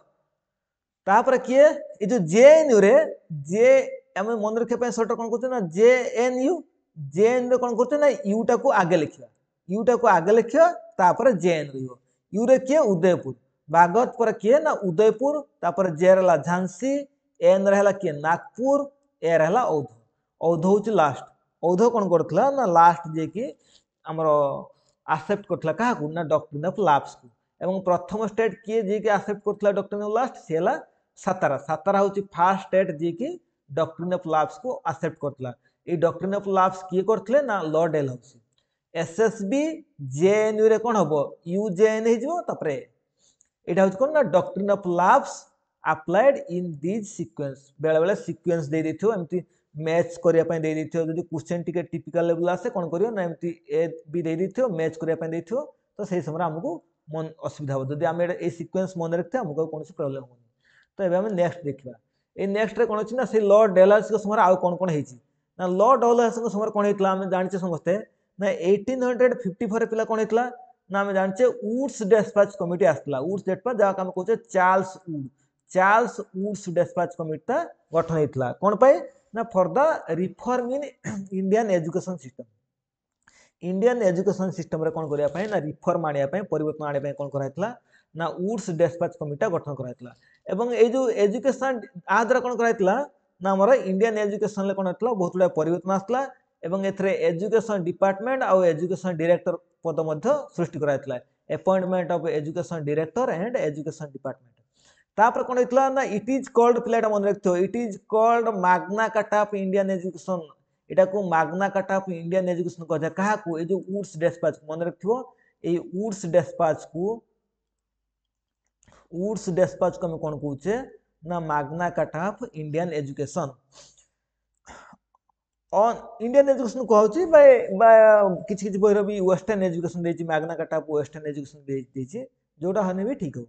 तापर किए ये जो जेएनयू रे जे हम मन रखिया सॉर्ट कौन करते ना जेएनयू कौन करते ना यूटा को आगे लिखिया यूटा को आगे लिखिया तापर जेएन रहियो यू रे किए उदयपुर बागत पर किए ना उदयपुर तापर जे रहा झांसी एन रहा किए नागपुर ए रहा औध औध हूँ लास्ट औध कौन करथिला ना लास्ट जे कि हमर एक्सेप्ट करथिला काहा को ना डॉक्ट्रिन ऑफ लाभ्स को एवं प्रथम स्टेट किए जे कि एक्सेप्ट करथिला डॉक्ट्रिन ऑफ लाभ्स से हला सातारा सातारा हूँ फास्ट स्टेट जे कि डॉक्ट्रिन ऑफ लाभ्स को एक्सेप्ट करथिला ये डॉक्ट्रिन ऑफ लाभ्स किए करथिले ना लॉर्ड डेलहाउसी एसएसबी जेएनयू रे कौन हम यूजेएन होपरे यहाँ हूँ कौन ना doctrine of lapse applied in these sequence बेले बेले सिक्वेन्स दे देथियो एमती मैच करिया पय दे देथियो जदि क्वेश्चन टिके टिपिकल लेवल आसे कोन करियो ना एमती ए बी दे देथियो मैच करिया पय देथियो तो सही समय हमको मन असुविधा हो जदि आमे ए सिक्वेन्स मन रखते हमको कोनोसी प्रॉब्लम होनी तो एबे हम नेक्स्ट देखिबा ए नेक्स्ट रे कोन अछि ना से लॉर्ड डेलहाउसी के समय आउ कोन कोन हेछि ना लॉर्ड डेलहाउसी के समय कोन हेतला हम जानिछे समस्ते ना 1854 पिला कोन हेतला ना हम जानिछे वुड्स डिस्पैच कमिटी आस्तला वुड्स डिस्पैच जा हम कहछे चार्ल्स वुड्स डिस्पैच कमिटी गठन हेतला कोन पय ना for the reform in Indian education system रे कोन करिया पय ना रिफॉर्म आनिया पय परिवर्तन आनिया पय कोन कराइतला ना वुड्स डिस्पैच कमिटी गठन कराइतला एवं ए जो एजुकेशन आ द्वारा कोन कराइतला ना हमर इंडियन एजुकेशन ले कोन हेतला बहुत बड़ा परिवर्तन आस्तला एवं एथरे एजुकेशन डिपार्टमेंट और एजुकेशन डायरेक्टर पद मध्य सृष्टि कराइतला appointment of education director and education department तापर कोन हेतला ना इट इज कॉल्ड प्लेट मन रखतो it is called magna carta of Indian education एटा को magna carta of Indian education कह क्या ये जो वुड्स डिस्पैच मन रखियो ये वुड्स डिस्पैच को हम कौन कहूचे ना magna carta of Indian education on Indian education कहूँ किसी किसी बहर भी वेस्टर्न एजुकेशन देती magna carta of western education देती जोटा हने भी ठीक हो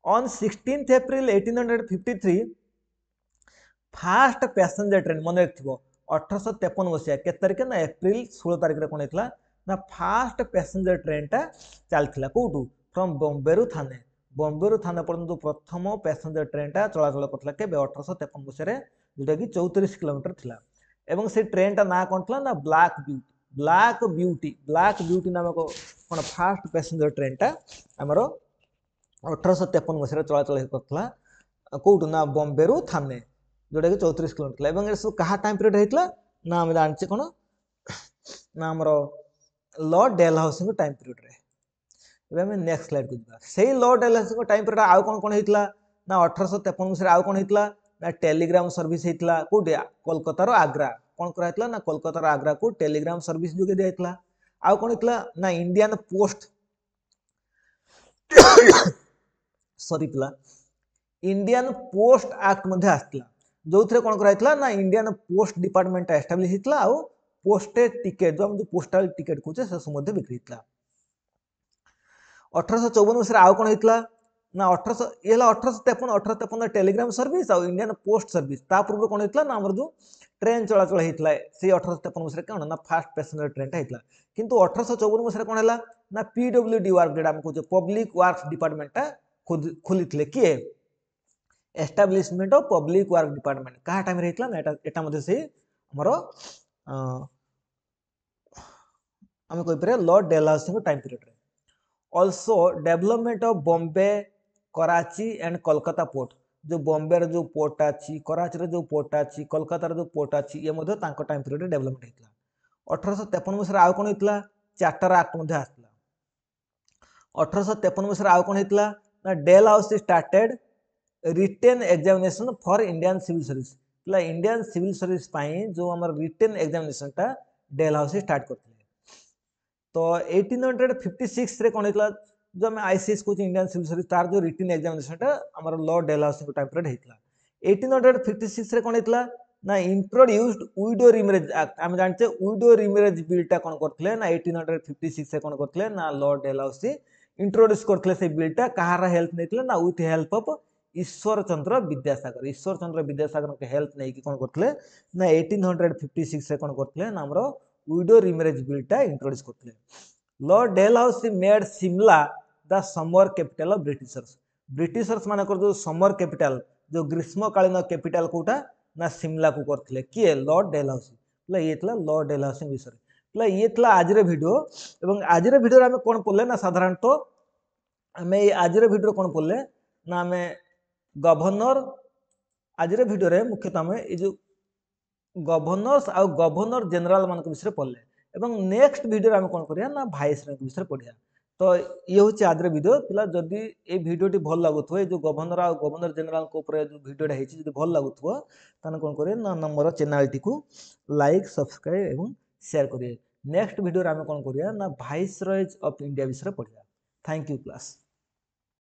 on 16th April 1853 first passenger train मन रखियो 1853 मसीहा के तारिख ना एप्रिल 16 तारिख कौन होता ना फास्ट पैसेंजर ट्रेन टा चलता कौटू फ्रॉम बॉम्बे रु थाने पर्यंत प्रथम पैसेंजर ट्रेन टा चलाचल करता के 1853 मसीह जोटा कि 34 किलोमीटर थिला एवं से ट्रेन टा ना कौन था ना ब्लैक ब्यूटी नामक कौन फास्ट पैसेंजर ट्रेन टा आमर 1853 मसीह चलाचल करता कौटू ना बॉम्बे रु थाने जोटा कि 34 किलोमीटर ये सब क्या टाइम पीरियड होता ना आम जाने कौन ना आमर लॉर्ड डेलहाउसी टाइम पीरियड रे नेक्स्ट स्लाइड को जावा से लॉर्ड डेलहाउसी टाइम पीरियड आउ कौन कौन होता ना 1853 मसीह आउ कौन होता ना टेलीग्राम सर्विस होता कौटे कोलकाता आग्रा कौन कराइला ना कोलकाता आग्रा को टेलीग्राम सर्विस जोगे दिया आउ कौन होता ना इंडियन पोस्ट सॉरी पिला इंडियन पोस्ट एक्ट मध्य आसला जो थे कौन कराइला ना इंडियन पोस्ट डिपार्टमेंट एस्टाब्लिश होता आउ पोस्टेड टिकेट जो हम जो पोस्टाल टिकेट कहे से सब बिक्री होता 1854 मसीह आउ कौन होता ना 1853 टेलीग्राम सर्विस आउ इंडियन पोस्ट सर्विस ता पूर्व कौन होता ना जो ट्रेन चलाचल होता है से 1853 मसीह कौन ना फास्ट पैसेंजर ट्रेन टा होता किंतु 1854 मसीह कौन है ना पीडब्ल्यूडी वर्क जोटा कहे पब्लिक वर्क्स डिपार्टमेंट टा खोली किए establishment of public work department क्या टाइम होता ना एटा मध्य से आमर आम कहीपर lord Dalhousie time period also development of Bombay Karachi and Kolkata port जो बॉम्बे रो जो पोर्ट अच्छी कराची रो जो पोर्ट अच्छी कोलकाता रो जो पोर्ट अच्छी ये टाइम पीरियड डेवलपमेंट होता 1853 मसीह आउ कौन होता चार्टर एक्ट आसला 1853 मसीह आउ कौन होता ना Dalhousie started written examination for Indian civil service Indian civil service जो आम रिटेन एग्जामिनेशन टा डेलहाउसी स्टार्ट करते तो 1856 रे कौन होता जो आम आईसीएस कहे इंडियन सिविल सर्विस तार जो रिटेन एग्जामिनेशन टा आम लॉर्ड डेलहाउसी टाइम पीरियड होता 1856 रे कौन होता ना इंट्रोड्यूस्ड विडो रिमैरेज एक्ट आम जानते विडो रिमैरेज बिल टा कौन करते ना 1856 रे कौन करते ना लॉर्ड डेलहाउसी इंट्रोड्यूस करते से बिल टा कहार हेल्प नहीं ना with help of Ishwar Chandra Vidyasagar के हेल्प नहीं कौन करते ना 1856 रे कौन करते ना आमर विडो रिमैरेज बिल टा इंट्रोड्यूस करते Lord Dalhousie made Shimla the summer capital of Britishers मानकर जो समर कैपिटल जो ग्रीष्मकालीन कैपिटल कोटा ना शिमला को करते किए लॉर्ड डेलहाउसी ये लॉर्ड डेलहाउसी विषय ये आज वीडियो एवं आज वीडियो आम कौन पढ़ले ना साधारणतः आम आज वीडियो कौन पढ़ले ना आम गवर्नर आज वीडियो मुख्यतः आम ये गवर्नर्स आउ गवर्नर जनरल मान विषय पढ़ले एवं नेक्स्ट वीडियो आम कौन करिया ना भाइस विषय पढ़िया तो ये हूँ आज वीडियो पिला जदि ये वीडियोटी भल लगुव ये जो गवर्नर आ गवर्नर जनरल जो वीडियोटा होती भल लगुव ताने कौन करें ना number channel T like subscribe और शेयर करिए नेक्स्ट वीडियो आम कौन करिया ना भाइसरॉयज ऑफ इंडिया विषय पढ़िया थैंक यू क्लास।